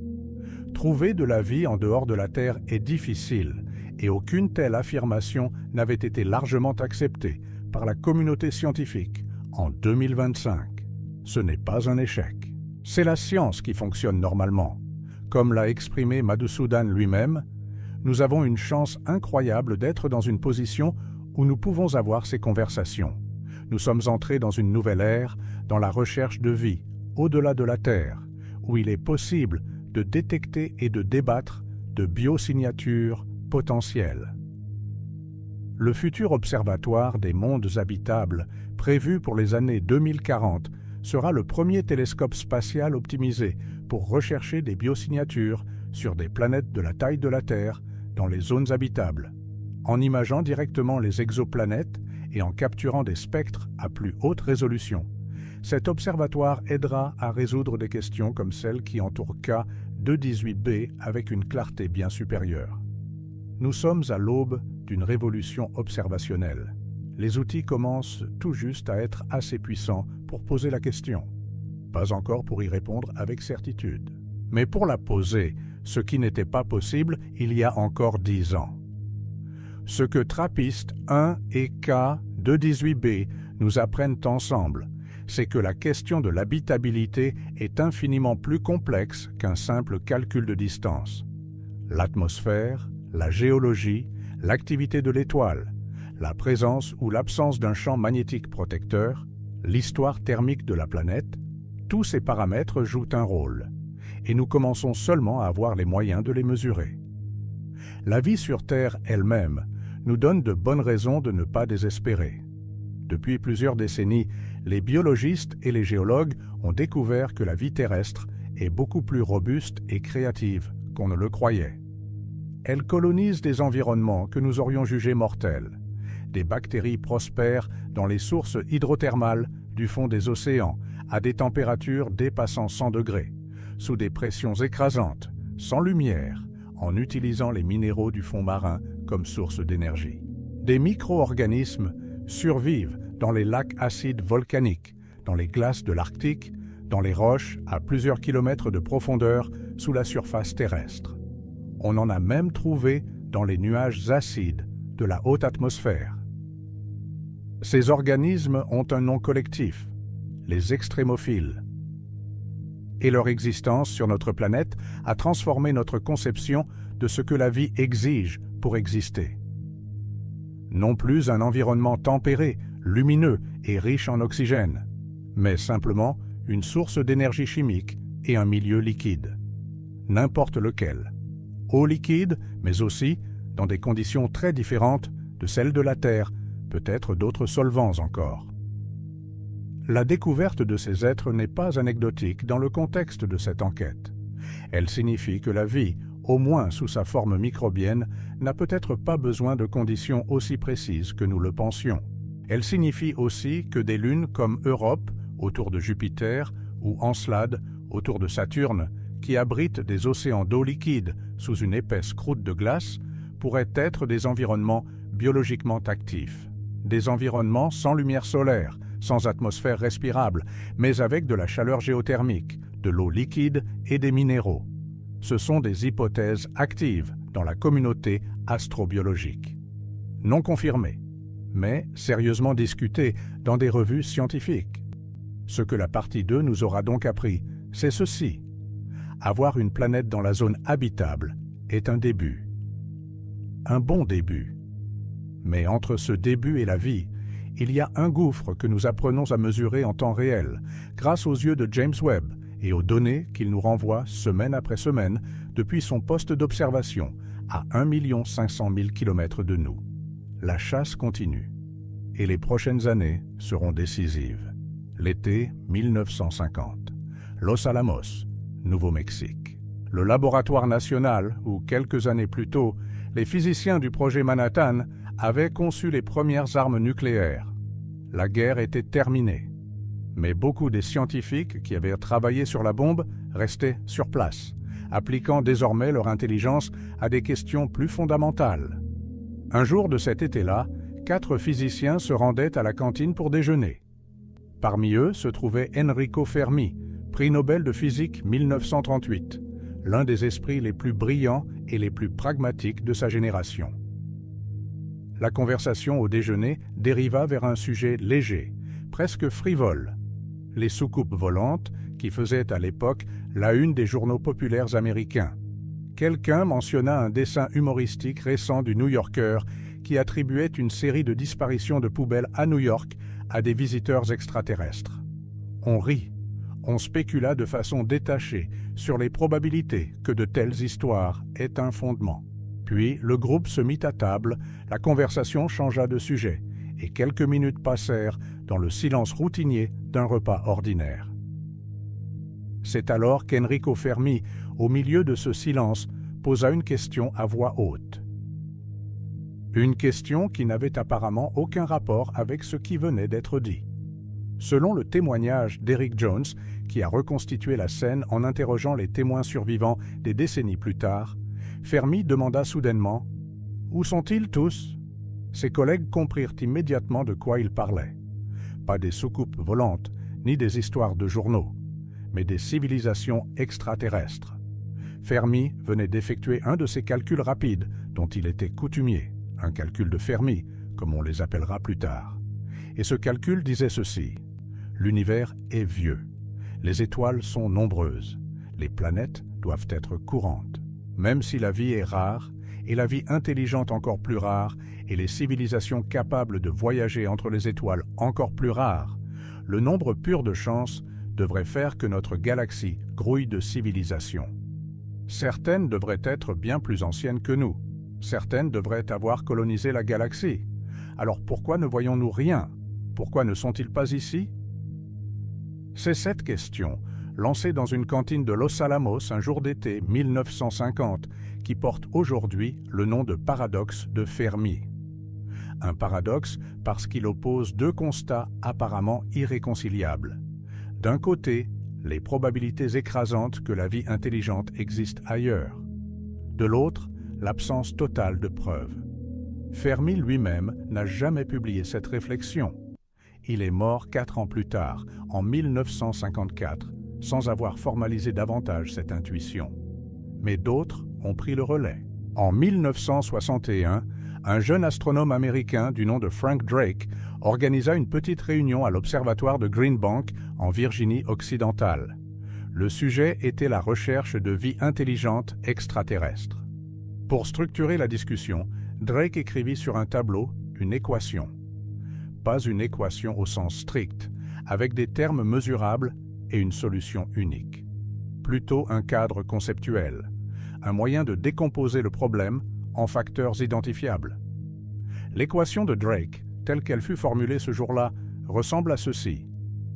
Trouver de la vie en dehors de la Terre est difficile, et aucune telle affirmation n'avait été largement acceptée par la communauté scientifique en 2025. Ce n'est pas un échec. C'est la science qui fonctionne normalement. Comme l'a exprimé Madhusudan lui-même, nous avons une chance incroyable d'être dans une position où nous pouvons avoir ces conversations. Nous sommes entrés dans une nouvelle ère, dans la recherche de vie, au-delà de la Terre, où il est possible de détecter et de débattre de biosignatures potentielles. Le futur observatoire des mondes habitables, prévu pour les années 2040, sera le premier télescope spatial optimisé pour rechercher des biosignatures sur des planètes de la taille de la Terre dans les zones habitables, en imageant directement les exoplanètes et en capturant des spectres à plus haute résolution. Cet observatoire aidera à résoudre des questions comme celle qui entoure K218b avec une clarté bien supérieure. Nous sommes à l'aube d'une révolution observationnelle. Les outils commencent tout juste à être assez puissants pour poser la question. Pas encore pour y répondre avec certitude. Mais pour la poser, ce qui n'était pas possible il y a encore 10 ans. Ce que TRAPPIST 1 et K218b nous apprennent ensemble, c'est que la question de l'habitabilité est infiniment plus complexe qu'un simple calcul de distance. L'atmosphère, la géologie, l'activité de l'étoile, la présence ou l'absence d'un champ magnétique protecteur, l'histoire thermique de la planète, tous ces paramètres jouent un rôle, et nous commençons seulement à avoir les moyens de les mesurer. La vie sur Terre elle-même nous donne de bonnes raisons de ne pas désespérer. Depuis plusieurs décennies, les biologistes et les géologues ont découvert que la vie terrestre est beaucoup plus robuste et créative qu'on ne le croyait. Elle colonise des environnements que nous aurions jugés mortels. Des bactéries prospèrent dans les sources hydrothermales du fond des océans à des températures dépassant 100 degrés, sous des pressions écrasantes, sans lumière, en utilisant les minéraux du fond marin comme source d'énergie. Des micro-organismes survivent dans les lacs acides volcaniques, dans les glaces de l'Arctique, dans les roches à plusieurs kilomètres de profondeur sous la surface terrestre. On en a même trouvé dans les nuages acides de la haute atmosphère. Ces organismes ont un nom collectif, les extrémophiles. Et leur existence sur notre planète a transformé notre conception de ce que la vie exige pour exister. Non plus un environnement tempéré, lumineux et riche en oxygène, mais simplement une source d'énergie chimique et un milieu liquide. N'importe lequel. Eau liquide, mais aussi, dans des conditions très différentes de celles de la Terre, peut-être d'autres solvants encore. La découverte de ces êtres n'est pas anecdotique dans le contexte de cette enquête. Elle signifie que la vie, au moins sous sa forme microbienne, n'a peut-être pas besoin de conditions aussi précises que nous le pensions. Elle signifie aussi que des lunes comme Europe, autour de Jupiter, ou Encelade, autour de Saturne, qui abritent des océans d'eau liquide sous une épaisse croûte de glace, pourraient être des environnements biologiquement actifs. Des environnements sans lumière solaire, sans atmosphère respirable, mais avec de la chaleur géothermique, de l'eau liquide et des minéraux. Ce sont des hypothèses actives dans la communauté astrobiologique. Non confirmées, mais sérieusement discutées dans des revues scientifiques. Ce que la partie 2 nous aura donc appris, c'est ceci. Avoir une planète dans la zone habitable est un début. Un bon début. Mais entre ce début et la vie, il y a un gouffre que nous apprenons à mesurer en temps réel, grâce aux yeux de James Webb et aux données qu'il nous renvoie semaine après semaine depuis son poste d'observation à 1 500 000 km de nous. La chasse continue, et les prochaines années seront décisives. L'été 1950. Los Alamos, Nouveau-Mexique. Le laboratoire national où, quelques années plus tôt, les physiciens du projet Manhattan avaient conçu les premières armes nucléaires. La guerre était terminée, mais beaucoup des scientifiques qui avaient travaillé sur la bombe restaient sur place, appliquant désormais leur intelligence à des questions plus fondamentales. Un jour de cet été-là, 4 physiciens se rendaient à la cantine pour déjeuner. Parmi eux se trouvait Enrico Fermi, prix Nobel de physique 1938, l'un des esprits les plus brillants et les plus pragmatiques de sa génération. La conversation au déjeuner dériva vers un sujet léger, presque frivole, les soucoupes volantes qui faisaient à l'époque la une des journaux populaires américains. Quelqu'un mentionna un dessin humoristique récent du New Yorker qui attribuait une série de disparitions de poubelles à New York à des visiteurs extraterrestres. On rit, on spécula de façon détachée sur les probabilités que de telles histoires aient un fondement. Puis le groupe se mit à table, la conversation changea de sujet, et quelques minutes passèrent dans le silence routinier d'un repas ordinaire. C'est alors qu'Enrico Fermi, au milieu de ce silence, posa une question à voix haute. Une question qui n'avait apparemment aucun rapport avec ce qui venait d'être dit. Selon le témoignage d'Eric Jones, qui a reconstitué la scène en interrogeant les témoins survivants des décennies plus tard, Fermi demanda soudainement « Où sont-ils tous ?» Ses collègues comprirent immédiatement de quoi il parlait. Pas des soucoupes volantes, ni des histoires de journaux, mais des civilisations extraterrestres. Fermi venait d'effectuer un de ces calculs rapides dont il était coutumier, un calcul de Fermi, comme on les appellera plus tard. Et ce calcul disait ceci: l'univers est vieux, les étoiles sont nombreuses, les planètes doivent être courantes. Même si la vie est rare, et la vie intelligente encore plus rare, et les civilisations capables de voyager entre les étoiles encore plus rares, le nombre pur de chances devrait faire que notre galaxie grouille de civilisations. Certaines devraient être bien plus anciennes que nous. Certaines devraient avoir colonisé la galaxie. Alors pourquoi ne voyons-nous rien? Pourquoi ne sont-ils pas ici? C'est cette question, lancée dans une cantine de Los Alamos un jour d'été 1950, qui porte aujourd'hui le nom de paradoxe de Fermi. Un paradoxe parce qu'il oppose 2 constats apparemment irréconciliables. D'un côté, les probabilités écrasantes que la vie intelligente existe ailleurs. De l'autre, l'absence totale de preuves. Fermi lui-même n'a jamais publié cette réflexion. Il est mort 4 ans plus tard, en 1954, sans avoir formalisé davantage cette intuition. Mais d'autres ont pris le relais. En 1961, un jeune astronome américain du nom de Frank Drake organisa une petite réunion à l'observatoire de Green Bank en Virginie occidentale. Le sujet était la recherche de vie intelligente extraterrestre. Pour structurer la discussion, Drake écrivit sur un tableau une équation. Pas une équation au sens strict, avec des termes mesurables et une solution unique. Plutôt un cadre conceptuel, un moyen de décomposer le problème en facteurs identifiables. L'équation de Drake, telle qu'elle fut formulée ce jour-là, ressemble à ceci.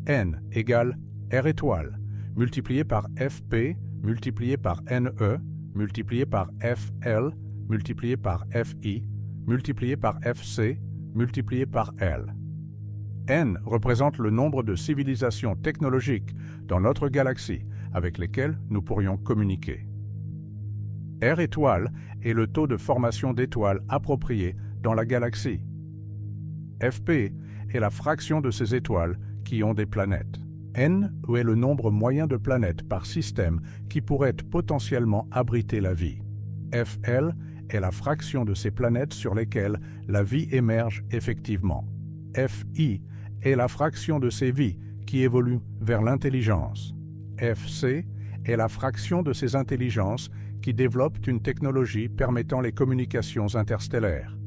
N égale R étoile, multiplié par Fp, multiplié par Ne, multiplié par Fl, multiplié par Fi, multiplié par Fc, multiplié par L. N représente le nombre de civilisations technologiques dans notre galaxie avec lesquelles nous pourrions communiquer. R étoile est le taux de formation d'étoiles approprié dans la galaxie. Fp est la fraction de ces étoiles qui ont des planètes. N est le nombre moyen de planètes par système qui pourraient potentiellement abriter la vie. Fl est la fraction de ces planètes sur lesquelles la vie émerge effectivement. Fi est la fraction de ces vies qui évoluent vers l'intelligence. Fc est la fraction de ces intelligences qui développent une technologie permettant les communications interstellaires.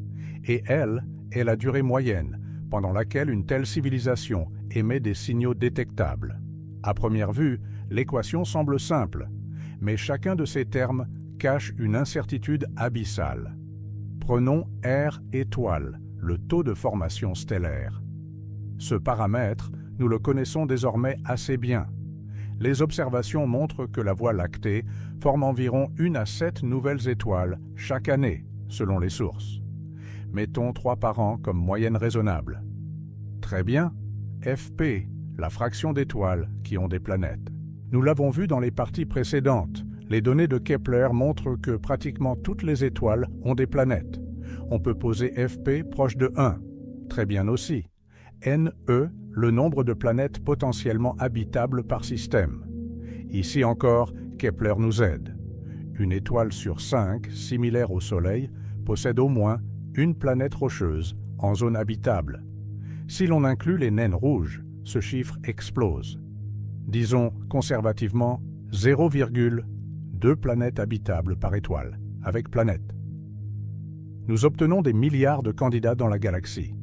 Et L est la durée moyenne pendant laquelle une telle civilisation émet des signaux détectables. À première vue, l'équation semble simple, mais chacun de ces termes cache une incertitude abyssale. Prenons R étoile, le taux de formation stellaire. Ce paramètre, nous le connaissons désormais assez bien. Les observations montrent que la Voie lactée forme environ 1 à 7 nouvelles étoiles chaque année, selon les sources. Mettons 3 par an comme moyenne raisonnable. Très bien, Fp, la fraction d'étoiles qui ont des planètes. Nous l'avons vu dans les parties précédentes, Les données de Kepler montrent que pratiquement toutes les étoiles ont des planètes. On peut poser Fp proche de 1. Très bien aussi. Ne, le nombre de planètes potentiellement habitables par système. Ici encore, Kepler nous aide. Une étoile sur 5, similaire au Soleil, possède au moins une planète rocheuse en zone habitable. Si l'on inclut les naines rouges, ce chiffre explose. Disons conservativement 0,2 planètes habitables par étoile, avec planète. Nous obtenons des milliards de candidats dans la galaxie.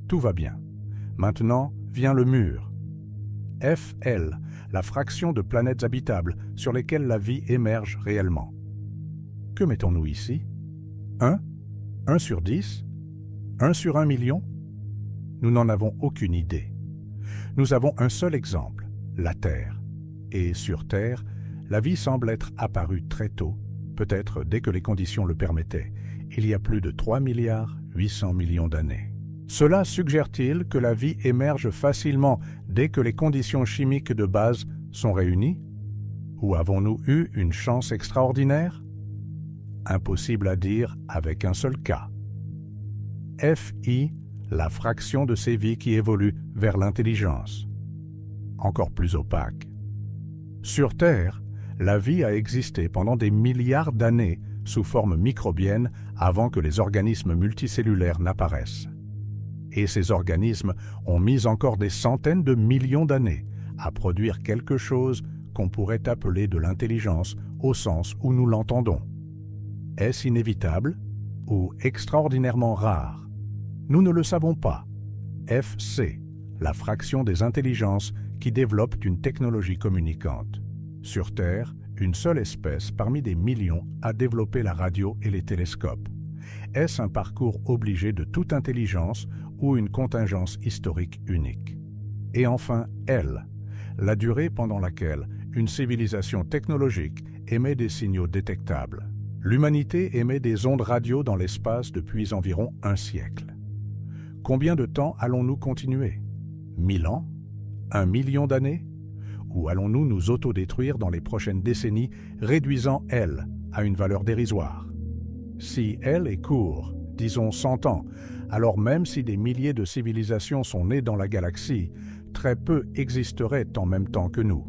Tout va bien. Maintenant vient le mur. FL, la fraction de planètes habitables sur lesquelles la vie émerge réellement. Que mettons-nous ici? 1? 1 sur 10? 1 sur 1 million? Nous n'en avons aucune idée. Nous avons un seul exemple, la Terre. Et sur Terre, la vie semble être apparue très tôt, peut-être dès que les conditions le permettaient, il y a plus de 3,8 milliards d'années. Cela suggère-t-il que la vie émerge facilement dès que les conditions chimiques de base sont réunies? Ou avons-nous eu une chance extraordinaire? Impossible à dire avec un seul cas. Fi, la fraction de ces vies qui évoluent vers l'intelligence. Encore plus opaque. Sur Terre, la vie a existé pendant des milliards d'années sous forme microbienne avant que les organismes multicellulaires n'apparaissent. Et ces organismes ont mis encore des centaines de millions d'années à produire quelque chose qu'on pourrait appeler de l'intelligence au sens où nous l'entendons. Est-ce inévitable ou extraordinairement rare? Nous ne le savons pas. FC, la fraction des intelligences qui développent une technologie communicante. Sur Terre, une seule espèce parmi des millions a développé la radio et les télescopes. Est-ce un parcours obligé de toute intelligence ou une contingence historique unique? Et enfin, L, la durée pendant laquelle une civilisation technologique émet des signaux détectables. L'humanité émet des ondes radio dans l'espace depuis environ un siècle. Combien de temps allons-nous continuer? 1000 ans? 1 million d'années? Ou allons-nous nous autodétruire dans les prochaines décennies, réduisant L à une valeur dérisoire? Si L est court, disons 100 ans, alors même si des milliers de civilisations sont nées dans la galaxie, très peu existeraient en même temps que nous.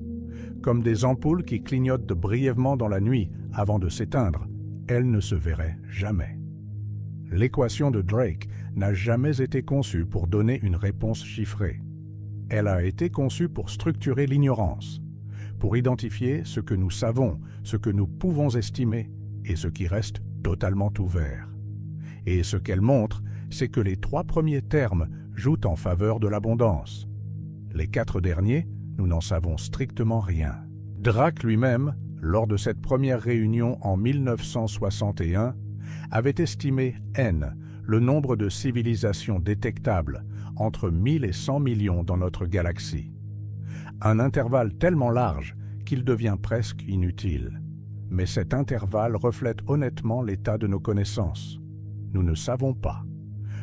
Comme des ampoules qui clignotent brièvement dans la nuit avant de s'éteindre, elles ne se verraient jamais. L'équation de Drake n'a jamais été conçue pour donner une réponse chiffrée. Elle a été conçue pour structurer l'ignorance, pour identifier ce que nous savons, ce que nous pouvons estimer et ce qui reste totalement ouvert. Et ce qu'elle montre, c'est que les 3 premiers termes jouent en faveur de l'abondance. Les 4 derniers, nous n'en savons strictement rien. Drake lui-même, lors de cette première réunion en 1961, avait estimé N, le nombre de civilisations détectables, entre 1000 et 100 millions dans notre galaxie. Un intervalle tellement large qu'il devient presque inutile. Mais cet intervalle reflète honnêtement l'état de nos connaissances. Nous ne savons pas.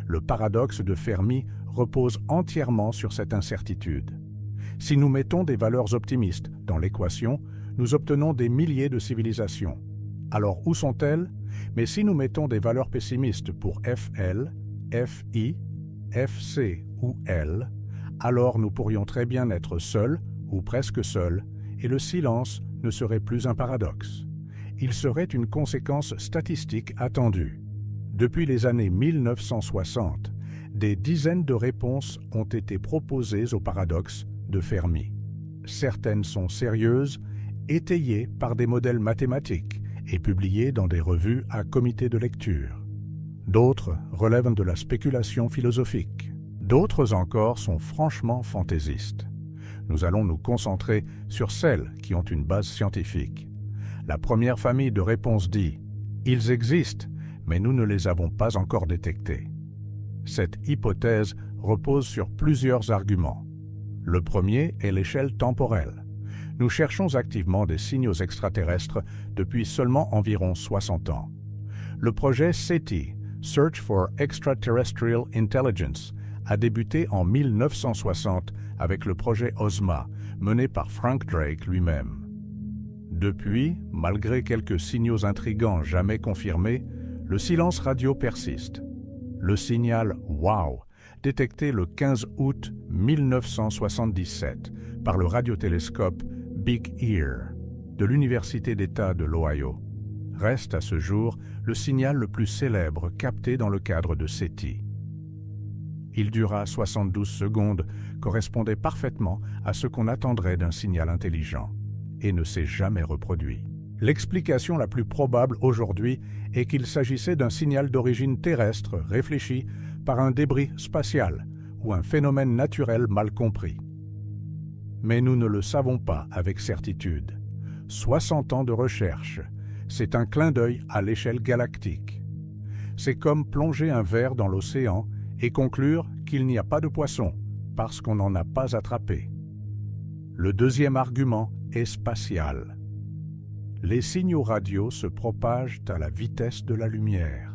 Le paradoxe de Fermi repose entièrement sur cette incertitude. Si nous mettons des valeurs optimistes dans l'équation, nous obtenons des milliers de civilisations. Alors où sont-elles? Mais si nous mettons des valeurs pessimistes pour FL, FI, FC ou L, alors nous pourrions très bien être seuls ou presque seuls, et le silence ne serait plus un paradoxe. Il serait une conséquence statistique attendue. Depuis les années 1960, des dizaines de réponses ont été proposées au paradoxe de Fermi. Certaines sont sérieuses, étayées par des modèles mathématiques et publiées dans des revues à comité de lecture. D'autres relèvent de la spéculation philosophique. D'autres encore sont franchement fantaisistes. Nous allons nous concentrer sur celles qui ont une base scientifique. La première famille de réponses dit « Ils existent, mais nous ne les avons pas encore détectés ». Cette hypothèse repose sur plusieurs arguments. Le premier est l'échelle temporelle. Nous cherchons activement des signaux extraterrestres depuis seulement environ 60 ans. Le projet SETI, Search for Extraterrestrial Intelligence, a débuté en 1960 avec le projet OSMA, mené par Frank Drake lui-même. Depuis, malgré quelques signaux intrigants jamais confirmés, le silence radio persiste. Le signal « Wow » détecté le 15 août 1977 par le radiotélescope Big Ear de l'Université d'État de l'Ohio reste à ce jour le signal le plus célèbre capté dans le cadre de SETI. Il dura 72 secondes, correspondait parfaitement à ce qu'on attendrait d'un signal intelligent, et ne s'est jamais reproduit. L'explication la plus probable aujourd'hui est qu'il s'agissait d'un signal d'origine terrestre réfléchi par un débris spatial ou un phénomène naturel mal compris. Mais nous ne le savons pas avec certitude. 60 ans de recherche, c'est un clin d'œil à l'échelle galactique. C'est comme plonger un verre dans l'océan et conclure qu'il n'y a pas de poisson parce qu'on n'en a pas attrapé. Le deuxième argument est spatial. Les signaux radio se propagent à la vitesse de la lumière.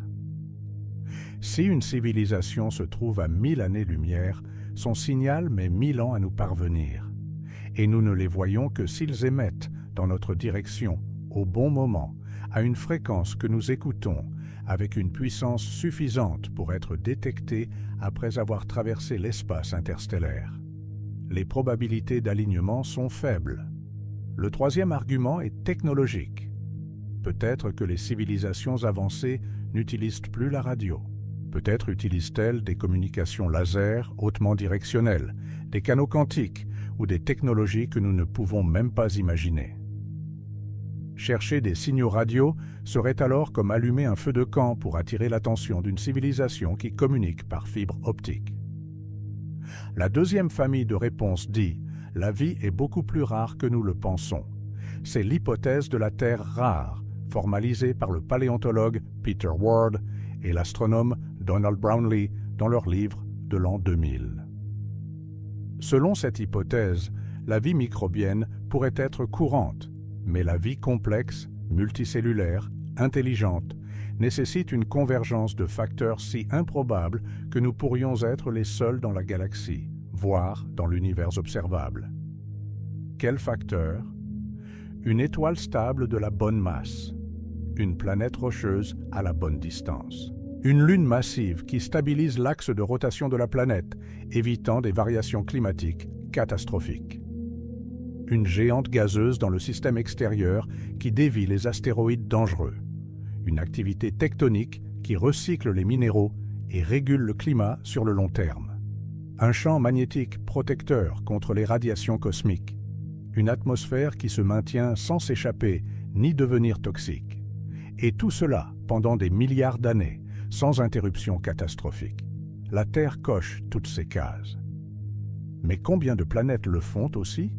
Si une civilisation se trouve à 1000 années-lumière, son signal met 1000 ans à nous parvenir, et nous ne les voyons que s'ils émettent dans notre direction, au bon moment, à une fréquence que nous écoutons, avec une puissance suffisante pour être détectés après avoir traversé l'espace interstellaire. Les probabilités d'alignement sont faibles. Le troisième argument est technologique. Peut-être que les civilisations avancées n'utilisent plus la radio. Peut-être utilisent-elles des communications laser hautement directionnelles, des canaux quantiques ou des technologies que nous ne pouvons même pas imaginer. Chercher des signaux radio serait alors comme allumer un feu de camp pour attirer l'attention d'une civilisation qui communique par fibre optique. La deuxième famille de réponses dit « La vie est beaucoup plus rare que nous le pensons ». C'est l'hypothèse de la Terre rare, formalisée par le paléontologue Peter Ward et l'astronome Donald Brownlee dans leur livre de l'an 2000. Selon cette hypothèse, la vie microbienne pourrait être courante, mais la vie complexe, multicellulaire, intelligente, nécessite une convergence de facteurs si improbables que nous pourrions être les seuls dans la galaxie, voire dans l'univers observable. Quels facteurs? Une étoile stable de la bonne masse, une planète rocheuse à la bonne distance, une lune massive qui stabilise l'axe de rotation de la planète, évitant des variations climatiques catastrophiques, une géante gazeuse dans le système extérieur qui dévie les astéroïdes dangereux, une activité tectonique qui recycle les minéraux et régule le climat sur le long terme, un champ magnétique protecteur contre les radiations cosmiques, une atmosphère qui se maintient sans s'échapper ni devenir toxique, et tout cela pendant des milliards d'années, sans interruption catastrophique. La Terre coche toutes ces cases. Mais combien de planètes le font aussi?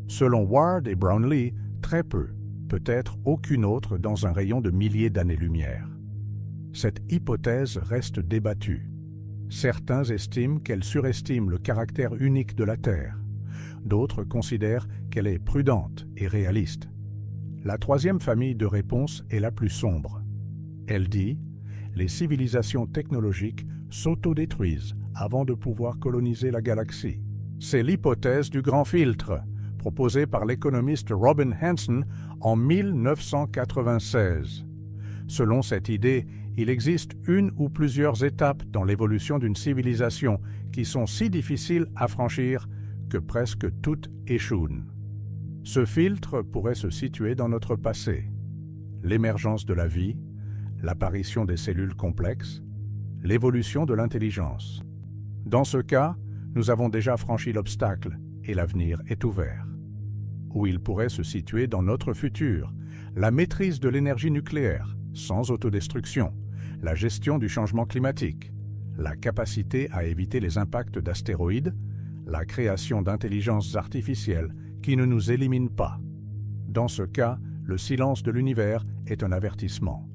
Selon Ward et Brownlee, très peu, peut-être aucune autre dans un rayon de milliers d'années-lumière. Cette hypothèse reste débattue. Certains estiment qu'elle surestime le caractère unique de la Terre. D'autres considèrent qu'elle est prudente et réaliste. La troisième famille de réponses est la plus sombre. Elle dit « Les civilisations technologiques s'autodétruisent avant de pouvoir coloniser la galaxie ». C'est l'hypothèse du grand filtre, proposée par l'économiste Robin Hanson en 1996. Selon cette idée, il existe une ou plusieurs étapes dans l'évolution d'une civilisation qui sont si difficiles à franchir que presque toutes échouent. Ce filtre pourrait se situer dans notre passé. L'émergence de la vie, l'apparition des cellules complexes, l'évolution de l'intelligence. Dans ce cas, nous avons déjà franchi l'obstacle et l'avenir est ouvert. Où il pourrait se situer dans notre futur, la maîtrise de l'énergie nucléaire, sans autodestruction, la gestion du changement climatique, la capacité à éviter les impacts d'astéroïdes, la création d'intelligences artificielles qui ne nous éliminent pas. Dans ce cas, le silence de l'univers est un avertissement.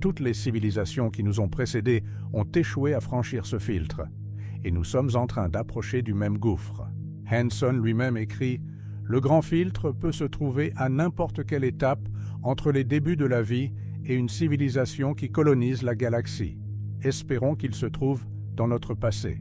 Toutes les civilisations qui nous ont précédés ont échoué à franchir ce filtre, et nous sommes en train d'approcher du même gouffre. Hanson lui-même écrit « Le grand filtre peut se trouver à n'importe quelle étape entre les débuts de la vie et une civilisation qui colonise la galaxie. Espérons qu'il se trouve dans notre passé.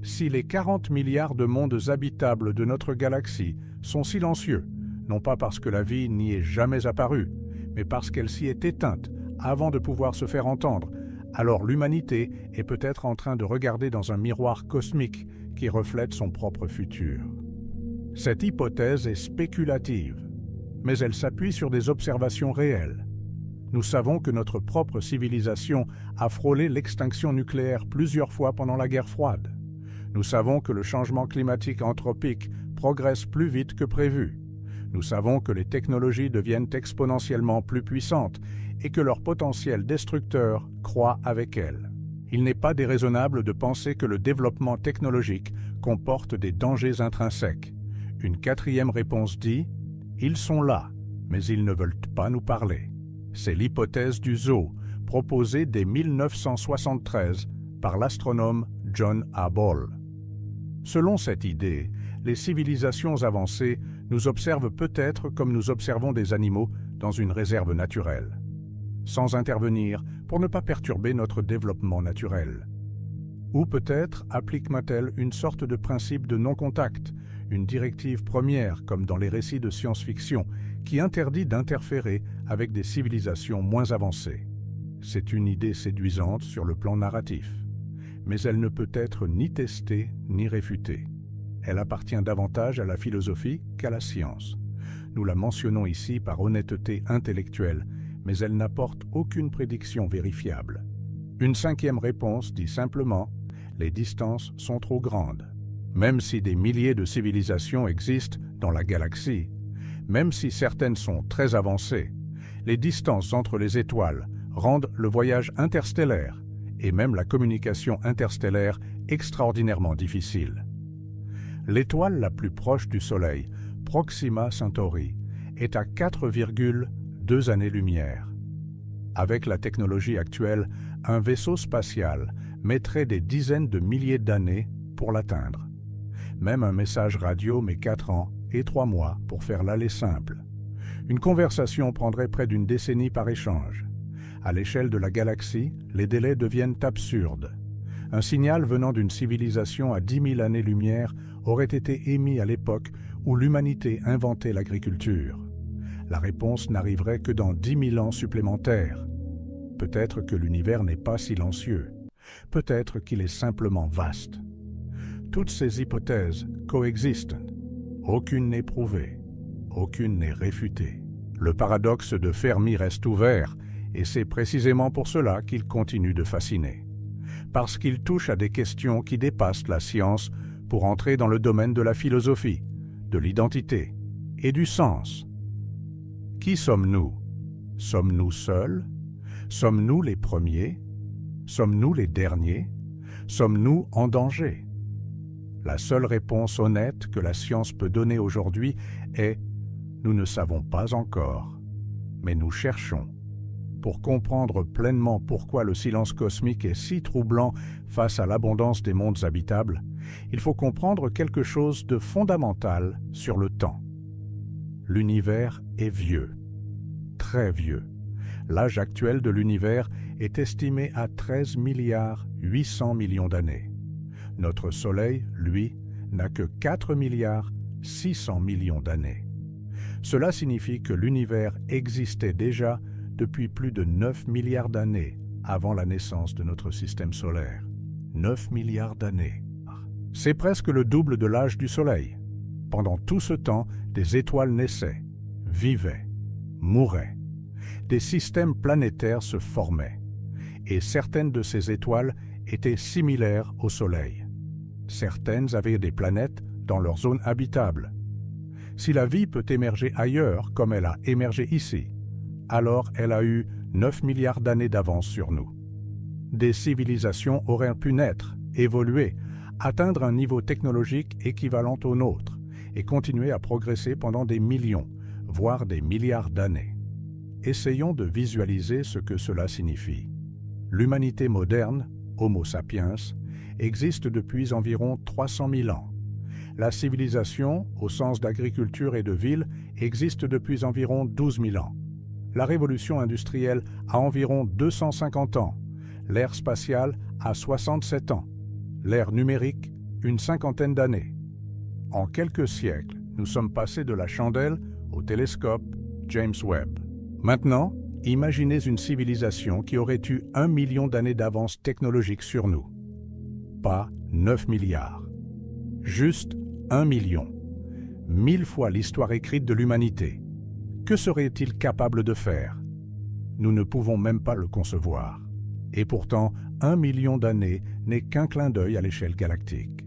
Si les 40 milliards de mondes habitables de notre galaxie sont silencieux, non pas parce que la vie n'y est jamais apparue, mais parce qu'elle s'y est éteinte avant de pouvoir se faire entendre, alors l'humanité est peut-être en train de regarder dans un miroir cosmique qui reflète son propre futur. Cette hypothèse est spéculative, mais elle s'appuie sur des observations réelles. Nous savons que notre propre civilisation a frôlé l'extinction nucléaire plusieurs fois pendant la guerre froide. Nous savons que le changement climatique anthropique progresse plus vite que prévu. Nous savons que les technologies deviennent exponentiellement plus puissantes et que leur potentiel destructeur croît avec elles. Il n'est pas déraisonnable de penser que le développement technologique comporte des dangers intrinsèques. Une quatrième réponse dit « Ils sont là, mais ils ne veulent pas nous parler ». C'est l'hypothèse du zoo, proposée dès 1973 par l'astronome John A. Ball. Selon cette idée, les civilisations avancées nous observent peut-être comme nous observons des animaux dans une réserve naturelle, sans intervenir pour ne pas perturber notre développement naturel. Ou peut-être applique-t-elle une sorte de principe de non-contact, une directive première comme dans les récits de science-fiction, qui interdit d'interférer avec des civilisations moins avancées. C'est une idée séduisante sur le plan narratif, mais elle ne peut être ni testée ni réfutée. Elle appartient davantage à la philosophie qu'à la science. Nous la mentionnons ici par honnêteté intellectuelle, mais elle n'apporte aucune prédiction vérifiable. Une cinquième réponse dit simplement « les distances sont trop grandes ». Même si des milliers de civilisations existent dans la galaxie, même si certaines sont très avancées, les distances entre les étoiles rendent le voyage interstellaire et même la communication interstellaire extraordinairement difficile. L'étoile la plus proche du Soleil, Proxima Centauri, est à 4,2 années-lumière. Avec la technologie actuelle, un vaisseau spatial mettrait des dizaines de milliers d'années pour l'atteindre. Même un message radio met 4 ans et 3 mois pour faire l'aller simple. Une conversation prendrait près d'une décennie par échange. À l'échelle de la galaxie, les délais deviennent absurdes. Un signal venant d'une civilisation à 10 000 années-lumière aurait été émis à l'époque où l'humanité inventait l'agriculture. La réponse n'arriverait que dans 10 000 ans supplémentaires. Peut-être que l'univers n'est pas silencieux. Peut-être qu'il est simplement vaste. Toutes ces hypothèses coexistent. Aucune n'est prouvée. Aucune n'est réfutée. Le paradoxe de Fermi reste ouvert, et c'est précisément pour cela qu'il continue de fasciner. Parce qu'il touche à des questions qui dépassent la science pour entrer dans le domaine de la philosophie, de l'identité et du sens. Qui sommes-nous? Sommes-nous seuls? Sommes-nous les premiers? Sommes-nous les derniers? Sommes-nous en danger? La seule réponse honnête que la science peut donner aujourd'hui est « Nous ne savons pas encore, mais nous cherchons ». Pour comprendre pleinement pourquoi le silence cosmique est si troublant face à l'abondance des mondes habitables, il faut comprendre quelque chose de fondamental sur le temps. L'univers est vieux, très vieux. L'âge actuel de l'univers est estimé à 13 800 millions d'années. Notre Soleil, lui, n'a que 4 600 millions d'années. Cela signifie que l'univers existait déjà depuis plus de 9 milliards d'années avant la naissance de notre système solaire. 9 milliards d'années. C'est presque le double de l'âge du Soleil. Pendant tout ce temps, des étoiles naissaient, vivaient, mouraient. Des systèmes planétaires se formaient. Et certaines de ces étoiles étaient similaires au Soleil. Certaines avaient des planètes dans leur zone habitable. Si la vie peut émerger ailleurs comme elle a émergé ici, alors elle a eu 9 milliards d'années d'avance sur nous. Des civilisations auraient pu naître, évoluer, atteindre un niveau technologique équivalent au nôtre et continuer à progresser pendant des millions, voire des milliards d'années. Essayons de visualiser ce que cela signifie. L'humanité moderne, Homo sapiens, existe depuis environ 300 000 ans. La civilisation, au sens d'agriculture et de ville, existe depuis environ 12 000 ans. La révolution industrielle a environ 250 ans. L'ère spatiale a 67 ans. L'ère numérique, une cinquantaine d'années. En quelques siècles, nous sommes passés de la chandelle au télescope James Webb. Maintenant, imaginez une civilisation qui aurait eu 1 million d'années d'avance technologique sur nous. Pas 9 milliards. Juste 1 million. 1000 fois l'histoire écrite de l'humanité. Que serait-il capable de faire? Nous ne pouvons même pas le concevoir. Et pourtant, 1 million d'années n'est qu'un clin d'œil à l'échelle galactique.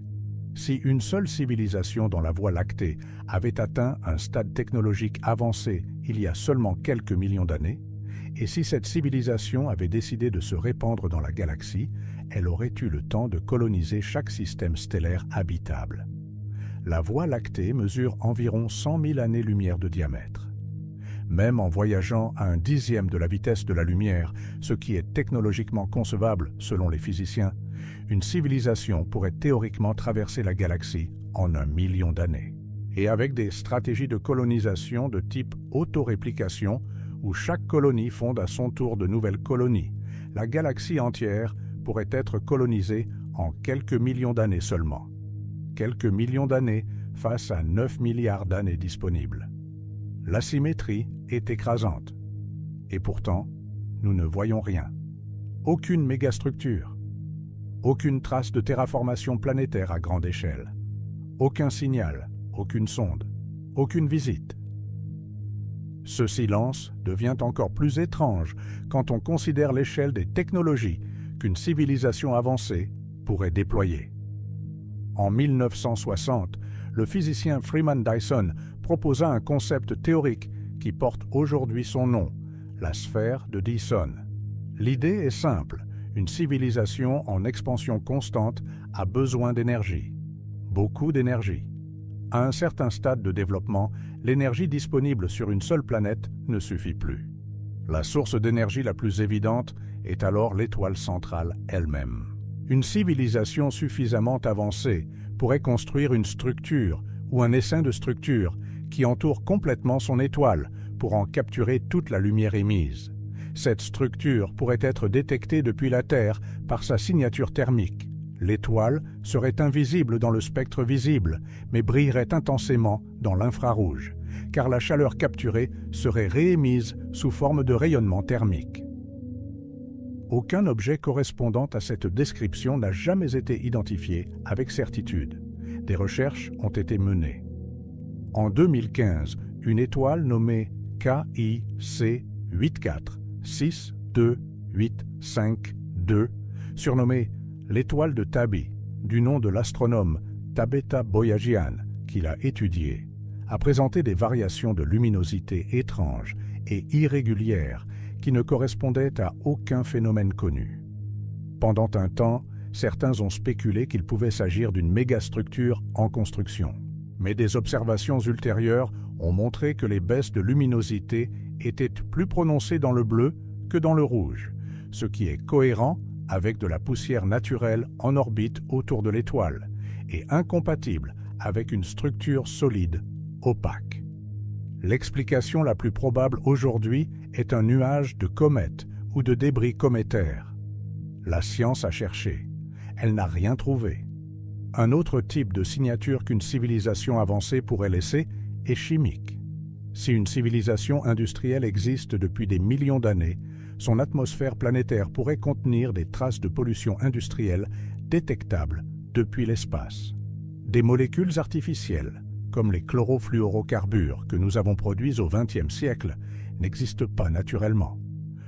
Si une seule civilisation dans la Voie lactée avait atteint un stade technologique avancé il y a seulement quelques millions d'années, et si cette civilisation avait décidé de se répandre dans la galaxie, elle aurait eu le temps de coloniser chaque système stellaire habitable. La Voie lactée mesure environ 100 000 années-lumière de diamètre. Même en voyageant à 1/10 de la vitesse de la lumière, ce qui est technologiquement concevable selon les physiciens, une civilisation pourrait théoriquement traverser la galaxie en 1 million d'années. Et avec des stratégies de colonisation de type autoréplication, où chaque colonie fonde à son tour de nouvelles colonies, la galaxie entière pourrait être colonisée en quelques millions d'années seulement. Quelques millions d'années face à 9 milliards d'années disponibles. L'asymétrie est écrasante. Et pourtant, nous ne voyons rien. Aucune mégastructure. Aucune trace de terraformation planétaire à grande échelle. Aucun signal, aucune sonde, aucune visite. Ce silence devient encore plus étrange quand on considère l'échelle des technologies qu'une civilisation avancée pourrait déployer. En 1960, le physicien Freeman Dyson proposa un concept théorique qui porte aujourd'hui son nom, la sphère de Dyson. L'idée est simple, une civilisation en expansion constante a besoin d'énergie, beaucoup d'énergie. À un certain stade de développement, l'énergie disponible sur une seule planète ne suffit plus. La source d'énergie la plus évidente est alors l'étoile centrale elle-même. Une civilisation suffisamment avancée pourrait construire une structure ou un essaim de structure qui entoure complètement son étoile pour en capturer toute la lumière émise. Cette structure pourrait être détectée depuis la Terre par sa signature thermique. L'étoile serait invisible dans le spectre visible, mais brillerait intensément dans l'infrarouge, car la chaleur capturée serait réémise sous forme de rayonnement thermique. Aucun objet correspondant à cette description n'a jamais été identifié avec certitude. Des recherches ont été menées. En 2015, une étoile nommée KIC 846285-2, surnommée l'étoile de Tabi, du nom de l'astronome Tabeta Boyajian, qui l'a étudiée, a présenté des variations de luminosité étranges et irrégulières qui ne correspondaient à aucun phénomène connu. Pendant un temps, certains ont spéculé qu'il pouvait s'agir d'une mégastructure en construction. Mais des observations ultérieures ont montré que les baisses de luminosité étaient plus prononcées dans le bleu que dans le rouge, ce qui est cohérent avec de la poussière naturelle en orbite autour de l'étoile et incompatible avec une structure solide, opaque. L'explication la plus probable aujourd'hui est un nuage de comètes ou de débris cométaires. La science a cherché. Elle n'a rien trouvé. Un autre type de signature qu'une civilisation avancée pourrait laisser est chimique. Si une civilisation industrielle existe depuis des millions d'années, son atmosphère planétaire pourrait contenir des traces de pollution industrielle détectables depuis l'espace. Des molécules artificielles, comme les chlorofluorocarbures que nous avons produits au XXe siècle, n'existent pas naturellement.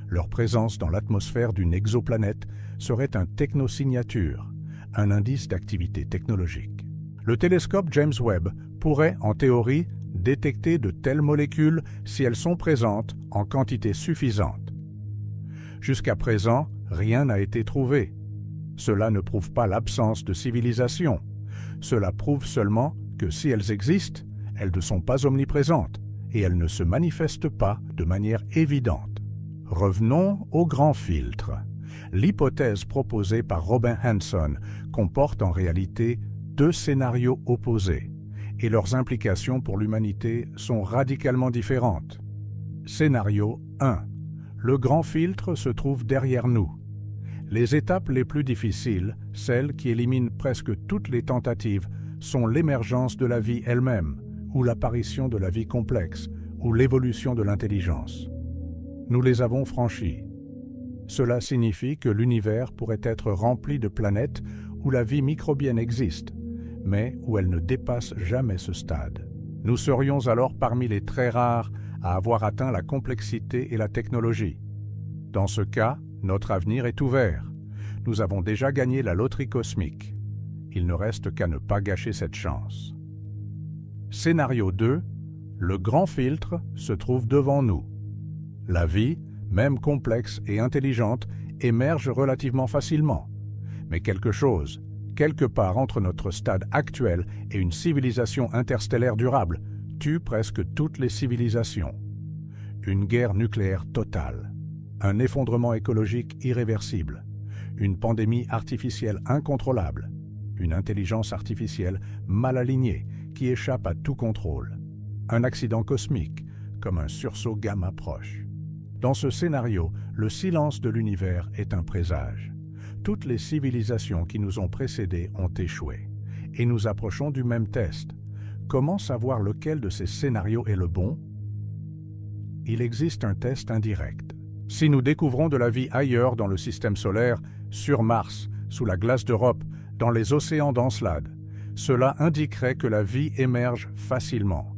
Leur présence dans l'atmosphère d'une exoplanète serait un technosignature, un indice d'activité technologique. Le télescope James Webb pourrait, en théorie, détecter de telles molécules si elles sont présentes en quantité suffisante. Jusqu'à présent, rien n'a été trouvé. Cela ne prouve pas l'absence de civilisation. Cela prouve seulement que si elles existent, elles ne sont pas omniprésentes et elles ne se manifestent pas de manière évidente. Revenons au grand filtre. L'hypothèse proposée par Robin Hanson comporte en réalité deux scénarios opposés, et leurs implications pour l'humanité sont radicalement différentes. Scénario 1. Le grand filtre se trouve derrière nous. Les étapes les plus difficiles, celles qui éliminent presque toutes les tentatives, sont l'émergence de la vie elle-même, ou l'apparition de la vie complexe, ou l'évolution de l'intelligence. Nous les avons franchis. Cela signifie que l'univers pourrait être rempli de planètes où la vie microbienne existe, mais où elle ne dépasse jamais ce stade. Nous serions alors parmi les très rares à avoir atteint la complexité et la technologie. Dans ce cas, notre avenir est ouvert. Nous avons déjà gagné la loterie cosmique. Il ne reste qu'à ne pas gâcher cette chance. Scénario 2. Le grand filtre se trouve devant nous. La vie, même complexe et intelligente, émerge relativement facilement. Mais quelque chose, quelque part entre notre stade actuel et une civilisation interstellaire durable, tue presque toutes les civilisations. Une guerre nucléaire totale, un effondrement écologique irréversible, une pandémie artificielle incontrôlable, une intelligence artificielle mal alignée qui échappe à tout contrôle, un accident cosmique comme un sursaut gamma proche. Dans ce scénario, le silence de l'univers est un présage. Toutes les civilisations qui nous ont précédés ont échoué, et nous approchons du même test. Comment savoir lequel de ces scénarios est le bon? Il existe un test indirect. Si nous découvrons de la vie ailleurs dans le système solaire, sur Mars, sous la glace d'Europe, dans les océans d'Encelade, cela indiquerait que la vie émerge facilement.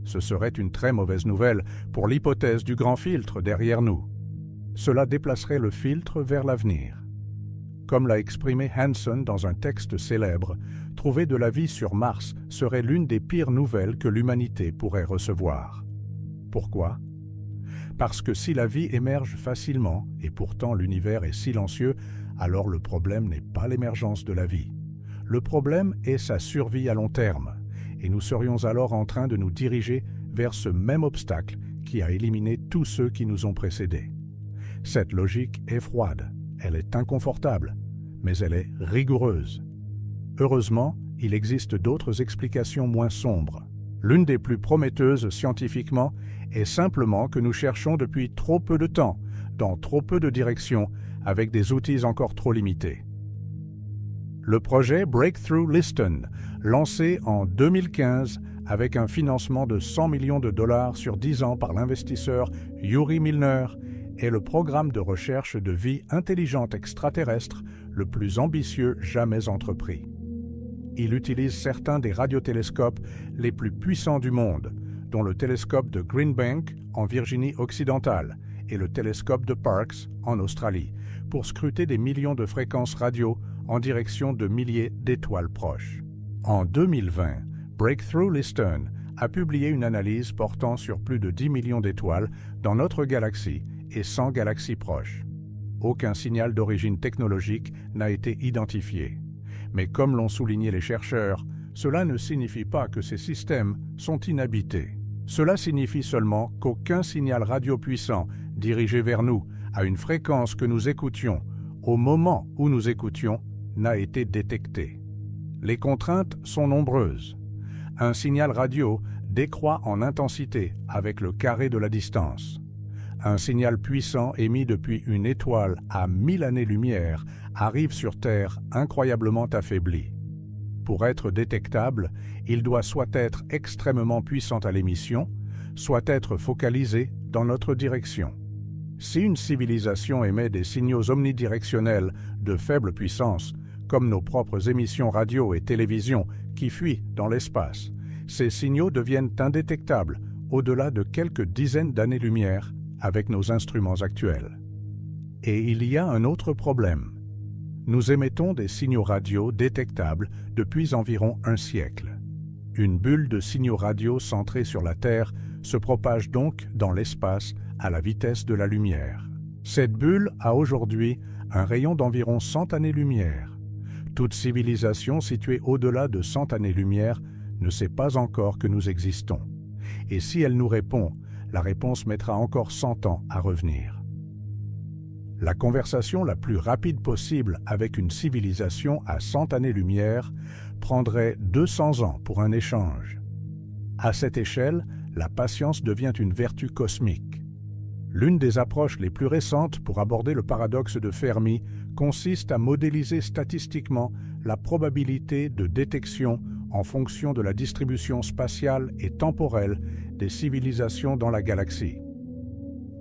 Ce serait une très mauvaise nouvelle pour l'hypothèse du grand filtre derrière nous. Cela déplacerait le filtre vers l'avenir. Comme l'a exprimé Hansen dans un texte célèbre, trouver de la vie sur Mars serait l'une des pires nouvelles que l'humanité pourrait recevoir. Pourquoi? Parce que si la vie émerge facilement, et pourtant l'univers est silencieux, alors le problème n'est pas l'émergence de la vie. Le problème est sa survie à long terme, et nous serions alors en train de nous diriger vers ce même obstacle qui a éliminé tous ceux qui nous ont précédés. Cette logique est froide, elle est inconfortable, mais elle est rigoureuse. Heureusement, il existe d'autres explications moins sombres. L'une des plus prometteuses scientifiquement est simplement que nous cherchons depuis trop peu de temps, dans trop peu de directions, avec des outils encore trop limités. Le projet Breakthrough Listen, lancé en 2015 avec un financement de 100 millions de dollars sur 10 ans par l'investisseur Yuri Milner, est le programme de recherche de vie intelligente extraterrestre le plus ambitieux jamais entrepris. Il utilise certains des radiotélescopes les plus puissants du monde, dont le télescope de Green Bank en Virginie occidentale et le télescope de Parkes en Australie, pour scruter des millions de fréquences radio en direction de milliers d'étoiles proches. En 2020, Breakthrough Listen a publié une analyse portant sur plus de 10 millions d'étoiles dans notre galaxie et 100 galaxies proches. Aucun signal d'origine technologique n'a été identifié. Mais comme l'ont souligné les chercheurs, cela ne signifie pas que ces systèmes sont inhabités. Cela signifie seulement qu'aucun signal radio puissant dirigé vers nous à une fréquence que nous écoutions, au moment où nous écoutions, n'a été détecté. Les contraintes sont nombreuses. Un signal radio décroît en intensité avec le carré de la distance. Un signal puissant émis depuis une étoile à 1000 années-lumière arrive sur Terre incroyablement affaibli. Pour être détectable, il doit soit être extrêmement puissant à l'émission, soit être focalisé dans notre direction. Si une civilisation émet des signaux omnidirectionnels de faible puissance, comme nos propres émissions radio et télévision qui fuient dans l'espace, ces signaux deviennent indétectables au-delà de quelques dizaines d'années-lumière avec nos instruments actuels. Et il y a un autre problème. Nous émettons des signaux radio détectables depuis environ un siècle. Une bulle de signaux radio centrée sur la Terre se propage donc dans l'espace à la vitesse de la lumière. Cette bulle a aujourd'hui un rayon d'environ 100 années-lumière. Toute civilisation située au-delà de 100 années-lumière ne sait pas encore que nous existons. Et si elle nous répond, la réponse mettra encore 100 ans à revenir. La conversation la plus rapide possible avec une civilisation à 100 années-lumière prendrait 200 ans pour un échange. À cette échelle, la patience devient une vertu cosmique. L'une des approches les plus récentes pour aborder le paradoxe de Fermi consiste à modéliser statistiquement la probabilité de détection en fonction de la distribution spatiale et temporelle des civilisations dans la galaxie.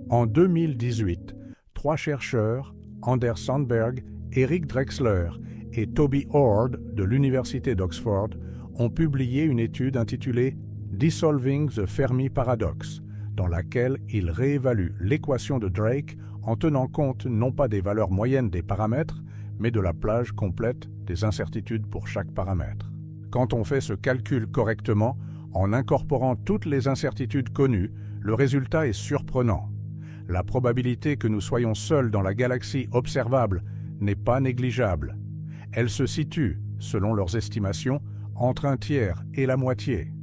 En 2018, 3 chercheurs, Anders Sandberg, Eric Drexler et Toby Ord de l'Université d'Oxford, ont publié une étude intitulée « Dissolving the Fermi Paradox », dans laquelle ils réévaluent l'équation de Drake en tenant compte non pas des valeurs moyennes des paramètres, mais de la plage complète des incertitudes pour chaque paramètre. Quand on fait ce calcul correctement, en incorporant toutes les incertitudes connues, le résultat est surprenant. La probabilité que nous soyons seuls dans la galaxie observable n'est pas négligeable. Elle se situe, selon leurs estimations, entre un tiers et la moitié.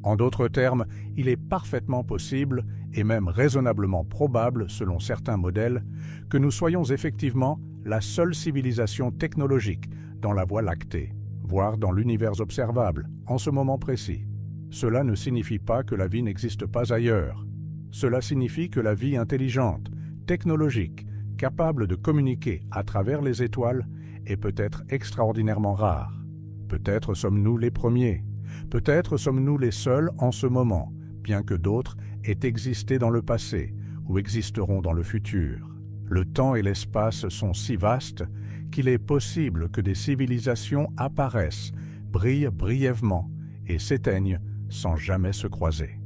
En d'autres termes, il est parfaitement possible, et même raisonnablement probable selon certains modèles, que nous soyons effectivement la seule civilisation technologique dans la Voie lactée, voire dans l'univers observable, en ce moment précis. Cela ne signifie pas que la vie n'existe pas ailleurs. Cela signifie que la vie intelligente, technologique, capable de communiquer à travers les étoiles, est peut-être extraordinairement rare. Peut-être sommes-nous les premiers. Peut-être sommes-nous les seuls en ce moment, bien que d'autres aient existé dans le passé ou existeront dans le futur. Le temps et l'espace sont si vastes qu'il est possible que des civilisations apparaissent, brillent brièvement et s'éteignent sans jamais se croiser.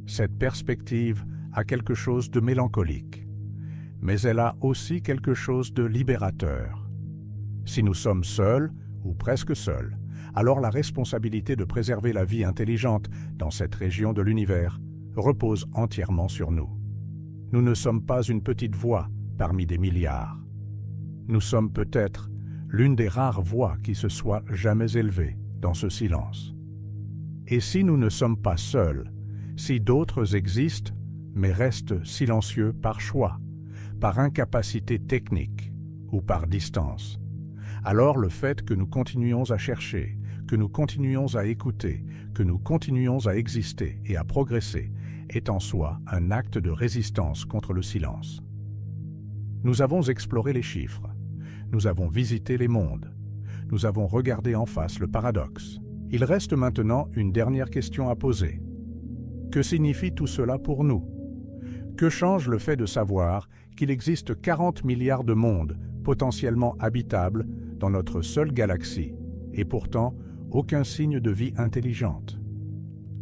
Cette perspective a quelque chose de mélancolique, mais elle a aussi quelque chose de libérateur. Si nous sommes seuls, ou presque seuls, alors la responsabilité de préserver la vie intelligente dans cette région de l'univers repose entièrement sur nous. Nous ne sommes pas une petite voix parmi des milliards. Nous sommes peut-être l'une des rares voix qui se soit jamais élevée dans ce silence. Et si nous ne sommes pas seuls, si d'autres existent, mais restent silencieux par choix, par incapacité technique ou par distance, alors le fait que nous continuions à chercher, que nous continuions à écouter, que nous continuions à exister et à progresser est en soi un acte de résistance contre le silence. Nous avons exploré les chiffres, nous avons visité les mondes, nous avons regardé en face le paradoxe. Il reste maintenant une dernière question à poser. Que signifie tout cela pour nous? Que change le fait de savoir qu'il existe 40 milliards de mondes potentiellement habitables dans notre seule galaxie, et pourtant aucun signe de vie intelligente?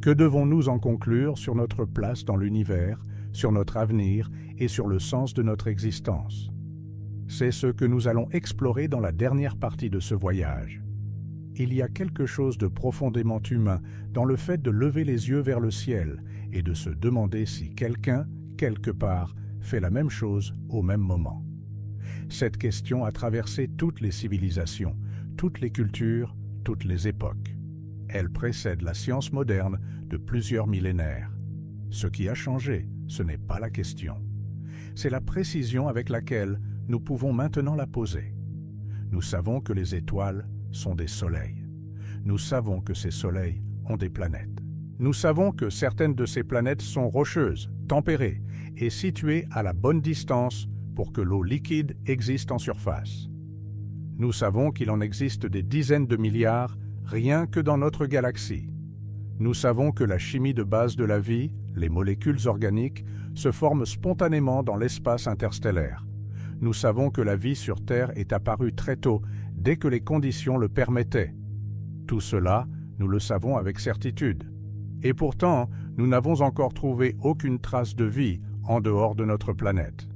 Que devons-nous en conclure sur notre place dans l'univers, sur notre avenir et sur le sens de notre existence? C'est ce que nous allons explorer dans la dernière partie de ce voyage. Il y a quelque chose de profondément humain dans le fait de lever les yeux vers le ciel et de se demander si quelqu'un, quelque part, fait la même chose au même moment. Cette question a traversé toutes les civilisations, toutes les cultures, toutes les époques. Elle précède la science moderne de plusieurs millénaires. Ce qui a changé, ce n'est pas la question. C'est la précision avec laquelle nous pouvons maintenant la poser. Nous savons que les étoiles sont des soleils. Nous savons que ces soleils ont des planètes. Nous savons que certaines de ces planètes sont rocheuses, tempérées et situées à la bonne distance pour que l'eau liquide existe en surface. Nous savons qu'il en existe des dizaines de milliards rien que dans notre galaxie. Nous savons que la chimie de base de la vie, les molécules organiques, se forment spontanément dans l'espace interstellaire. Nous savons que la vie sur Terre est apparue très tôt, dès que les conditions le permettaient. Tout cela, nous le savons avec certitude. Et pourtant, nous n'avons encore trouvé aucune trace de vie en dehors de notre planète.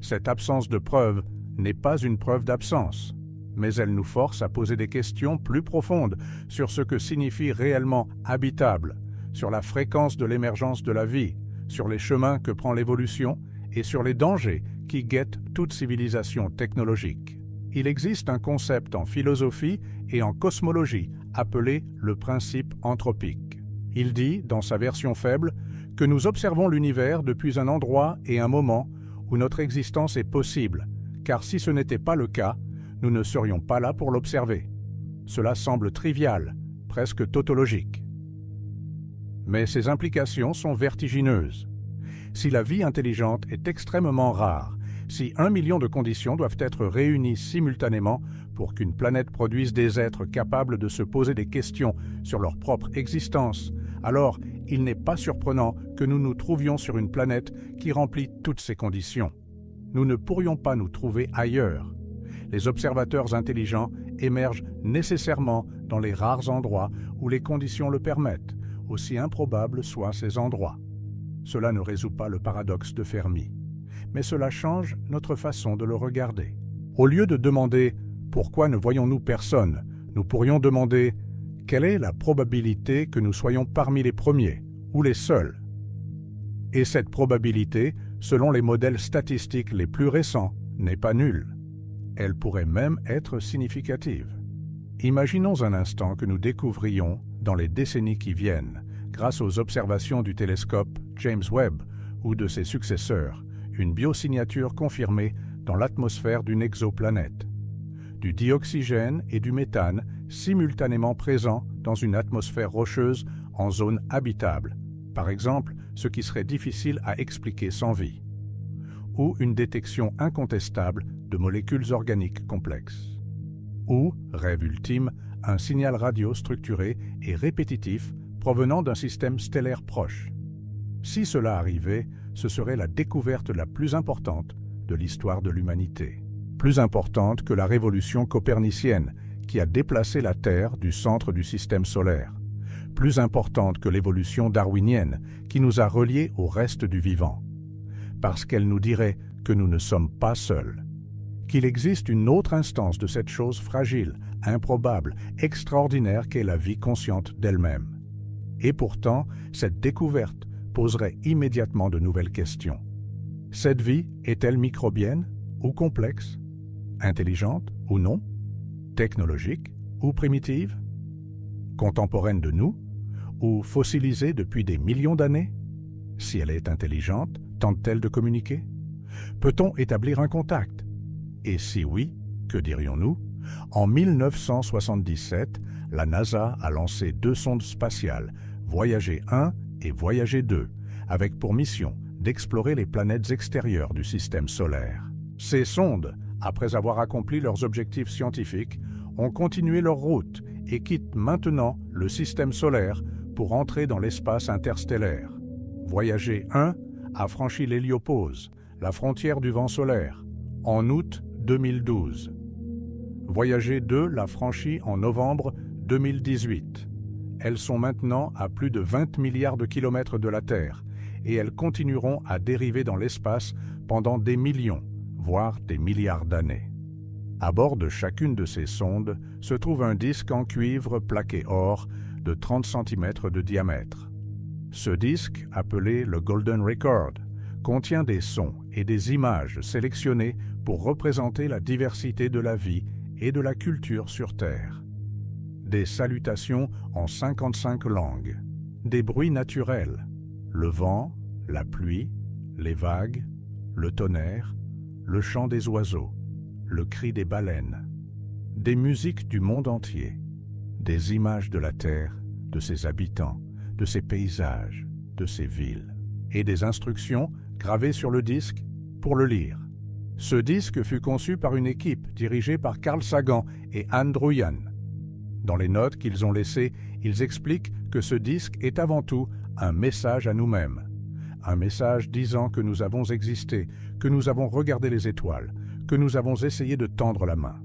Cette absence de preuve n'est pas une preuve d'absence, mais elle nous force à poser des questions plus profondes sur ce que signifie réellement habitable, sur la fréquence de l'émergence de la vie, sur les chemins que prend l'évolution et sur les dangers qui guettent toute civilisation technologique. Il existe un concept en philosophie et en cosmologie appelé le principe anthropique. Il dit, dans sa version faible, que nous observons l'univers depuis un endroit et un moment où notre existence est possible, car si ce n'était pas le cas, nous ne serions pas là pour l'observer. Cela semble trivial, presque tautologique. Mais ses implications sont vertigineuses. Si la vie intelligente est extrêmement rare, Si 1 million de conditions doivent être réunies simultanément pour qu'une planète produise des êtres capables de se poser des questions sur leur propre existence, alors il n'est pas surprenant que nous nous trouvions sur une planète qui remplit toutes ces conditions. Nous ne pourrions pas nous trouver ailleurs. Les observateurs intelligents émergent nécessairement dans les rares endroits où les conditions le permettent, aussi improbables soient ces endroits. Cela ne résout pas le paradoxe de Fermi, mais cela change notre façon de le regarder. Au lieu de demander « Pourquoi ne voyons-nous personne ?», nous pourrions demander « Quelle est la probabilité que nous soyons parmi les premiers ou les seuls ?» Et cette probabilité, selon les modèles statistiques les plus récents, n'est pas nulle. Elle pourrait même être significative. Imaginons un instant que nous découvrions, dans les décennies qui viennent, grâce aux observations du télescope James Webb ou de ses successeurs, une biosignature confirmée dans l'atmosphère d'une exoplanète. Du dioxygène et du méthane simultanément présents dans une atmosphère rocheuse en zone habitable, par exemple ce qui serait difficile à expliquer sans vie. Ou une détection incontestable de molécules organiques complexes. Ou, rêve ultime, un signal radio structuré et répétitif provenant d'un système stellaire proche. Si cela arrivait, ce serait la découverte la plus importante de l'histoire de l'humanité. Plus importante que la révolution copernicienne qui a déplacé la Terre du centre du système solaire. Plus importante que l'évolution darwinienne qui nous a reliés au reste du vivant. Parce qu'elle nous dirait que nous ne sommes pas seuls. Qu'il existe une autre instance de cette chose fragile, improbable, extraordinaire qu'est la vie consciente d'elle-même. Et pourtant, cette découverte poserait immédiatement de nouvelles questions. Cette vie est-elle microbienne ou complexe? Intelligente ou non? Technologique ou primitive? Contemporaine de nous? Ou fossilisée depuis des millions d'années? Si elle est intelligente, tente-t-elle de communiquer? Peut-on établir un contact? Et si oui, que dirions-nous? En 1977, la NASA a lancé 2 sondes spatiales, Voyager 1 et Voyager 2, avec pour mission d'explorer les planètes extérieures du système solaire. Ces sondes, après avoir accompli leurs objectifs scientifiques, ont continué leur route et quittent maintenant le système solaire pour entrer dans l'espace interstellaire. Voyager 1 a franchi l'héliopause, la frontière du vent solaire, en août 2012. Voyager 2 l'a franchi en novembre 2018. Elles sont maintenant à plus de 20 milliards de kilomètres de la Terre et elles continueront à dériver dans l'espace pendant des millions, voire des milliards d'années. À bord de chacune de ces sondes se trouve un disque en cuivre plaqué or de 30 cm de diamètre. Ce disque, appelé le Golden Record, contient des sons et des images sélectionnées pour représenter la diversité de la vie et de la culture sur Terre. Des salutations en 55 langues, des bruits naturels, le vent, la pluie, les vagues, le tonnerre, le chant des oiseaux, le cri des baleines, des musiques du monde entier, des images de la Terre, de ses habitants, de ses paysages, de ses villes, et des instructions gravées sur le disque pour le lire. Ce disque fut conçu par une équipe dirigée par Carl Sagan et Anne Druyan. Dans les notes qu'ils ont laissées, ils expliquent que ce disque est avant tout un message à nous-mêmes. Un message disant que nous avons existé, que nous avons regardé les étoiles, que nous avons essayé de tendre la main.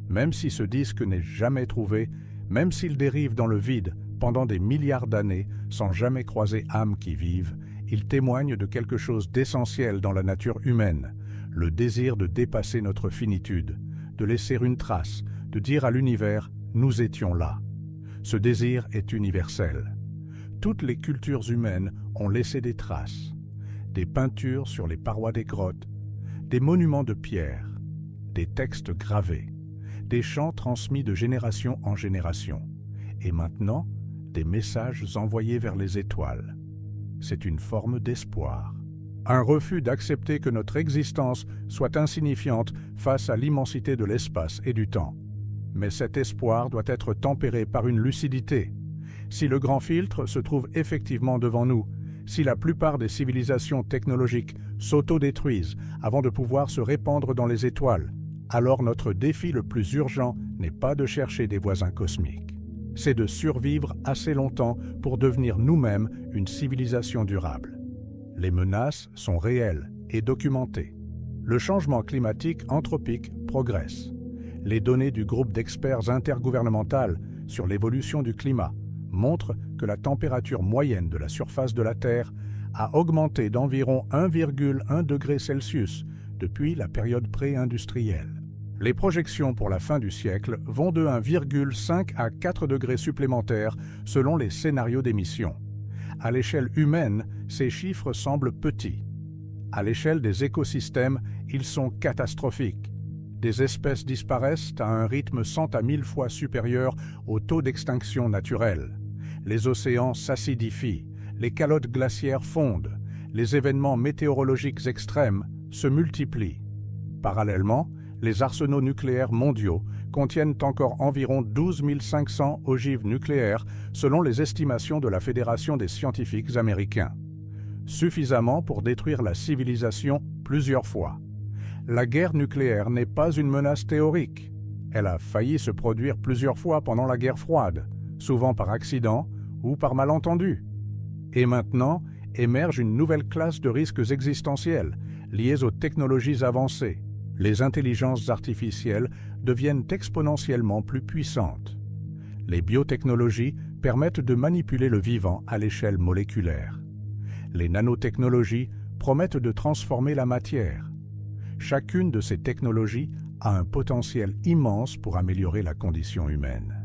Même si ce disque n'est jamais trouvé, même s'il dérive dans le vide pendant des milliards d'années sans jamais croiser âme qui vive, il témoigne de quelque chose d'essentiel dans la nature humaine, le désir de dépasser notre finitude, de laisser une trace, de dire à l'univers « nous étions là ». Ce désir est universel. Toutes les cultures humaines ont laissé des traces, des peintures sur les parois des grottes, des monuments de pierre, des textes gravés, des chants transmis de génération en génération, et maintenant des messages envoyés vers les étoiles. C'est une forme d'espoir. Un refus d'accepter que notre existence soit insignifiante face à l'immensité de l'espace et du temps. Mais cet espoir doit être tempéré par une lucidité. Si le grand filtre se trouve effectivement devant nous, Si la plupart des civilisations technologiques s'autodétruisent avant de pouvoir se répandre dans les étoiles, alors notre défi le plus urgent n'est pas de chercher des voisins cosmiques. C'est de survivre assez longtemps pour devenir nous-mêmes une civilisation durable. Les menaces sont réelles et documentées. Le changement climatique anthropique progresse. Les données du groupe d'experts intergouvernemental sur l'évolution du climat montrent que la température moyenne de la surface de la Terre a augmenté d'environ 1,1 degré Celsius depuis la période pré-industrielle. Les projections pour la fin du siècle vont de 1,5 à 4 degrés supplémentaires selon les scénarios d'émission. À l'échelle humaine, ces chiffres semblent petits. À l'échelle des écosystèmes, ils sont catastrophiques. Des espèces disparaissent à un rythme 100 à 1000 fois supérieur au taux d'extinction naturelle. Les océans s'acidifient, les calottes glaciaires fondent, les événements météorologiques extrêmes se multiplient. Parallèlement, les arsenaux nucléaires mondiaux contiennent encore environ 12 500 ogives nucléaires selon les estimations de la Fédération des scientifiques américains. Suffisamment pour détruire la civilisation plusieurs fois. La guerre nucléaire n'est pas une menace théorique. Elle a failli se produire plusieurs fois pendant la guerre froide, souvent par accident ou par malentendu. Et maintenant, émerge une nouvelle classe de risques existentiels liés aux technologies avancées. Les intelligences artificielles deviennent exponentiellement plus puissantes. Les biotechnologies permettent de manipuler le vivant à l'échelle moléculaire. Les nanotechnologies promettent de transformer la matière. Chacune de ces technologies a un potentiel immense pour améliorer la condition humaine.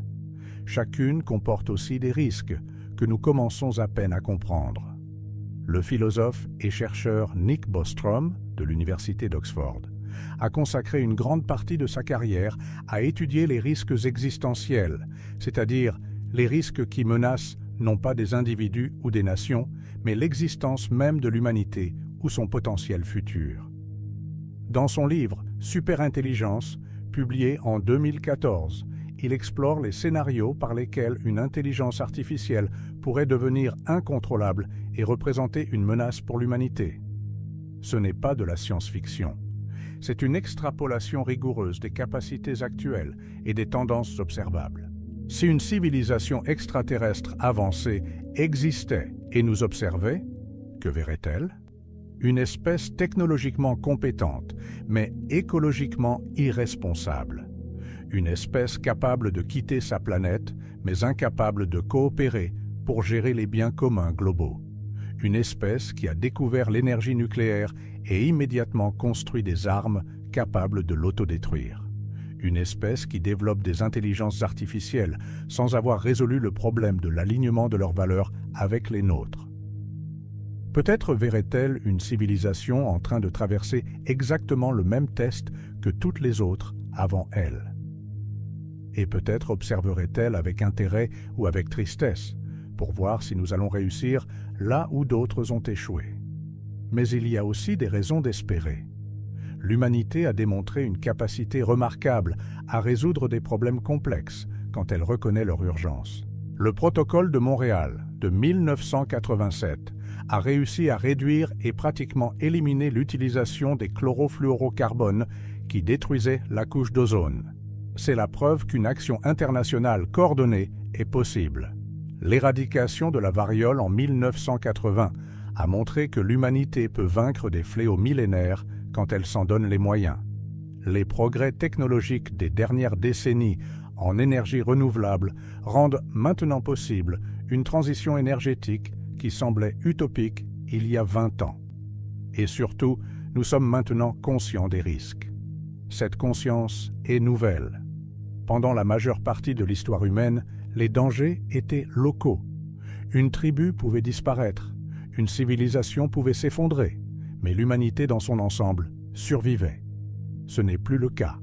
Chacune comporte aussi des risques que nous commençons à peine à comprendre. Le philosophe et chercheur Nick Bostrom, de l'Université d'Oxford, a consacré une grande partie de sa carrière à étudier les risques existentiels, c'est-à-dire les risques qui menacent non pas des individus ou des nations, mais l'existence même de l'humanité ou son potentiel futur. Dans son livre « Superintelligence », publié en 2014, il explore les scénarios par lesquels une intelligence artificielle pourrait devenir incontrôlable et représenter une menace pour l'humanité. Ce n'est pas de la science-fiction. C'est une extrapolation rigoureuse des capacités actuelles et des tendances observables. Si une civilisation extraterrestre avancée existait et nous observait, que verrait-elle? Une espèce technologiquement compétente, mais écologiquement irresponsable. Une espèce capable de quitter sa planète, mais incapable de coopérer pour gérer les biens communs globaux. Une espèce qui a découvert l'énergie nucléaire et immédiatement construit des armes capables de l'autodétruire. Une espèce qui développe des intelligences artificielles sans avoir résolu le problème de l'alignement de leurs valeurs avec les nôtres. Peut-être verrait-elle une civilisation en train de traverser exactement le même test que toutes les autres avant elle. Et peut-être observerait-elle avec intérêt ou avec tristesse, pour voir si nous allons réussir là où d'autres ont échoué. Mais il y a aussi des raisons d'espérer. L'humanité a démontré une capacité remarquable à résoudre des problèmes complexes quand elle reconnaît leur urgence. Le protocole de Montréal de 1987 a réussi à réduire et pratiquement éliminer l'utilisation des chlorofluorocarbones qui détruisaient la couche d'ozone. C'est la preuve qu'une action internationale coordonnée est possible. L'éradication de la variole en 1980 a montré que l'humanité peut vaincre des fléaux millénaires quand elle s'en donne les moyens. Les progrès technologiques des dernières décennies en énergie renouvelable rendent maintenant possible une transition énergétique qui semblait utopique il y a 20 ans. Et surtout, nous sommes maintenant conscients des risques. Cette conscience est nouvelle. Pendant la majeure partie de l'histoire humaine, les dangers étaient locaux. Une tribu pouvait disparaître, une civilisation pouvait s'effondrer, mais l'humanité dans son ensemble survivait. Ce n'est plus le cas.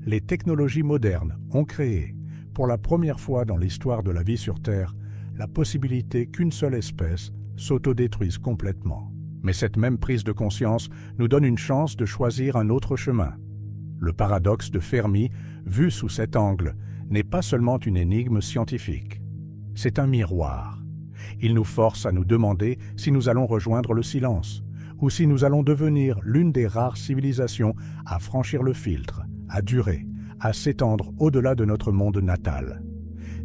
Les technologies modernes ont créé, pour la première fois dans l'histoire de la vie sur Terre, la possibilité qu'une seule espèce s'autodétruise complètement. Mais cette même prise de conscience nous donne une chance de choisir un autre chemin. Le paradoxe de Fermi, vu sous cet angle, n'est pas seulement une énigme scientifique. C'est un miroir. Il nous force à nous demander si nous allons rejoindre le silence, ou si nous allons devenir l'une des rares civilisations à franchir le filtre, à durer, à s'étendre au-delà de notre monde natal.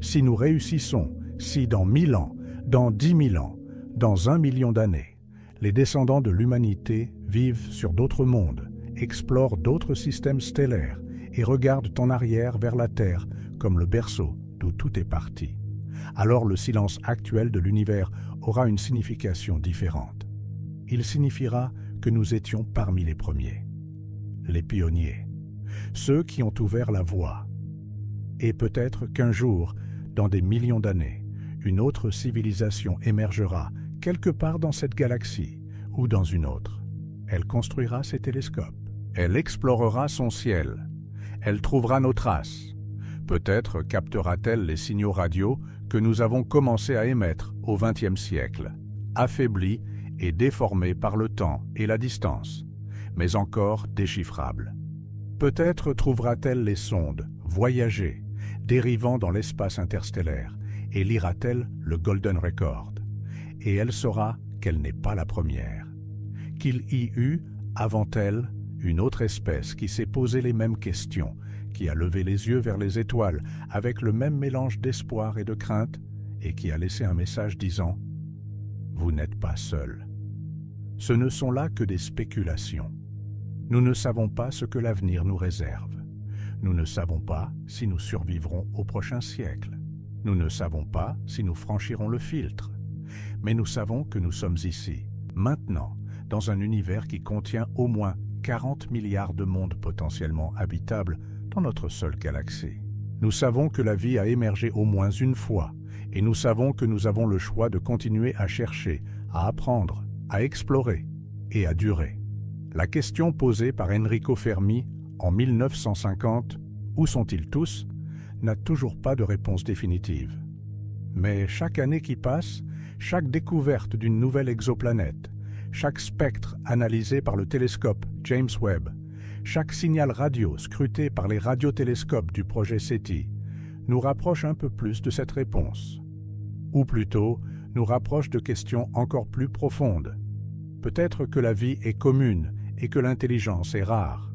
Si nous réussissons, si dans 1000 ans, dans 10 000 ans, dans 1 million d'années, les descendants de l'humanité vivent sur d'autres mondes, explorent d'autres systèmes stellaires et regardent en arrière vers la Terre comme le berceau d'où tout est parti, alors le silence actuel de l'univers aura une signification différente. Il signifiera que nous étions parmi les premiers, les pionniers, ceux qui ont ouvert la voie. Et peut-être qu'un jour, dans des millions d'années, une autre civilisation émergera quelque part dans cette galaxie ou dans une autre. Elle construira ses télescopes, elle explorera son ciel, elle trouvera nos traces. Peut-être captera-t-elle les signaux radio que nous avons commencé à émettre au XXe siècle, affaiblis et déformés par le temps et la distance, mais encore déchiffrables. Peut-être trouvera-t-elle les sondes, voyager, dérivant dans l'espace interstellaire, et lira-t-elle le Golden Record. Et elle saura qu'elle n'est pas la première, qu'il y eut, avant elle, une autre espèce qui s'est posé les mêmes questions, qui a levé les yeux vers les étoiles avec le même mélange d'espoir et de crainte, et qui a laissé un message disant « Vous n'êtes pas seul ». Ce ne sont là que des spéculations. Nous ne savons pas ce que l'avenir nous réserve. Nous ne savons pas si nous survivrons au prochain siècle. Nous ne savons pas si nous franchirons le filtre. Mais nous savons que nous sommes ici, maintenant, dans un univers qui contient au moins 40 milliards de mondes potentiellement habitables dans notre seule galaxie. Nous savons que la vie a émergé au moins une fois, et nous savons que nous avons le choix de continuer à chercher, à apprendre, à explorer et à durer. La question posée par Enrico Fermi en 1950, « Où sont-ils tous ?», n'a toujours pas de réponse définitive. Mais chaque année qui passe, chaque découverte d'une nouvelle exoplanète, chaque spectre analysé par le télescope James Webb, chaque signal radio scruté par les radiotélescopes du projet SETI nous rapproche un peu plus de cette réponse. Ou plutôt, nous rapproche de questions encore plus profondes. Peut-être que la vie est commune et que l'intelligence est rare.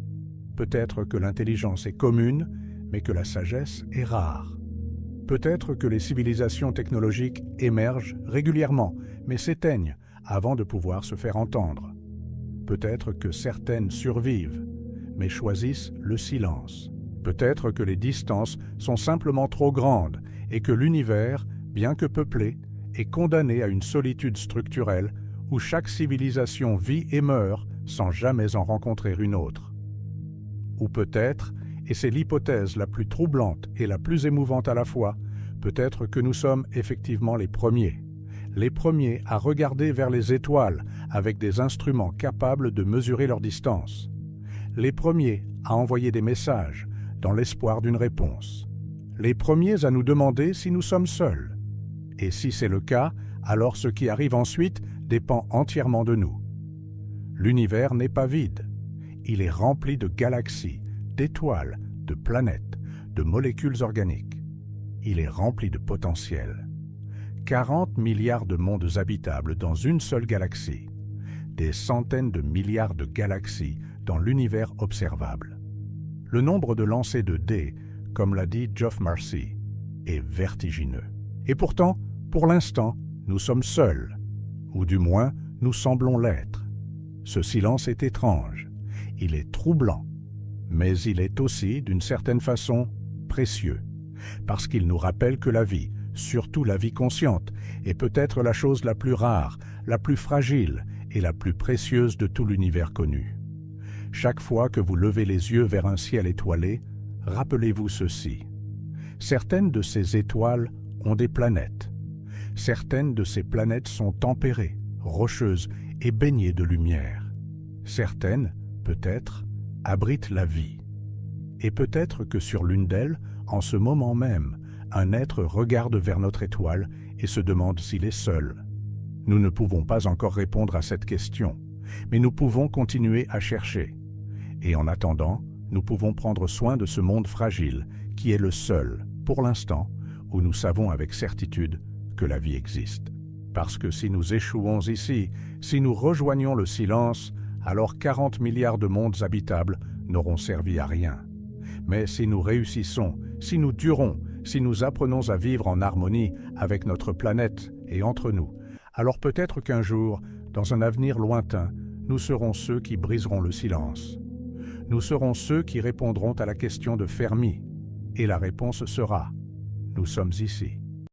Peut-être que l'intelligence est commune, mais que la sagesse est rare. Peut-être que les civilisations technologiques émergent régulièrement, mais s'éteignent avant de pouvoir se faire entendre. Peut-être que certaines survivent, mais choisissent le silence. Peut-être que les distances sont simplement trop grandes et que l'univers, bien que peuplé, est condamné à une solitude structurelle où chaque civilisation vit et meurt sans jamais en rencontrer une autre. Ou peut-être, et c'est l'hypothèse la plus troublante et la plus émouvante à la fois, peut-être que nous sommes effectivement les premiers à regarder vers les étoiles avec des instruments capables de mesurer leur distance, les premiers à envoyer des messages dans l'espoir d'une réponse, les premiers à nous demander si nous sommes seuls. Et si c'est le cas, alors ce qui arrive ensuite dépend entièrement de nous. L'univers n'est pas vide. Il est rempli de galaxies, d'étoiles, de planètes, de molécules organiques. Il est rempli de potentiel. 40 milliards de mondes habitables dans une seule galaxie. Des centaines de milliards de galaxies dans l'univers observable. Le nombre de lancers de dés, comme l'a dit Geoff Marcy, est vertigineux. Et pourtant, pour l'instant, nous sommes seuls, ou du moins, nous semblons l'être. Ce silence est étrange, il est troublant, mais il est aussi, d'une certaine façon, précieux, parce qu'il nous rappelle que la vie, surtout la vie consciente, est peut-être la chose la plus rare, la plus fragile et la plus précieuse de tout l'univers connu. Chaque fois que vous levez les yeux vers un ciel étoilé, rappelez-vous ceci. Certaines de ces étoiles ont des planètes. Certaines de ces planètes sont tempérées, rocheuses et baignées de lumière. Certaines, peut-être, abritent la vie. Et peut-être que sur l'une d'elles, en ce moment même, un être regarde vers notre étoile et se demande s'il est seul. Nous ne pouvons pas encore répondre à cette question, mais nous pouvons continuer à chercher. Et en attendant, nous pouvons prendre soin de ce monde fragile qui est le seul, pour l'instant, où nous savons avec certitude que la vie existe. Parce que si nous échouons ici, si nous rejoignons le silence, alors 40 milliards de mondes habitables n'auront servi à rien. Mais si nous réussissons, si nous durons, si nous apprenons à vivre en harmonie avec notre planète et entre nous, alors peut-être qu'un jour, dans un avenir lointain, nous serons ceux qui briseront le silence. Nous serons ceux qui répondront à la question de Fermi, et la réponse sera « Nous sommes ici ».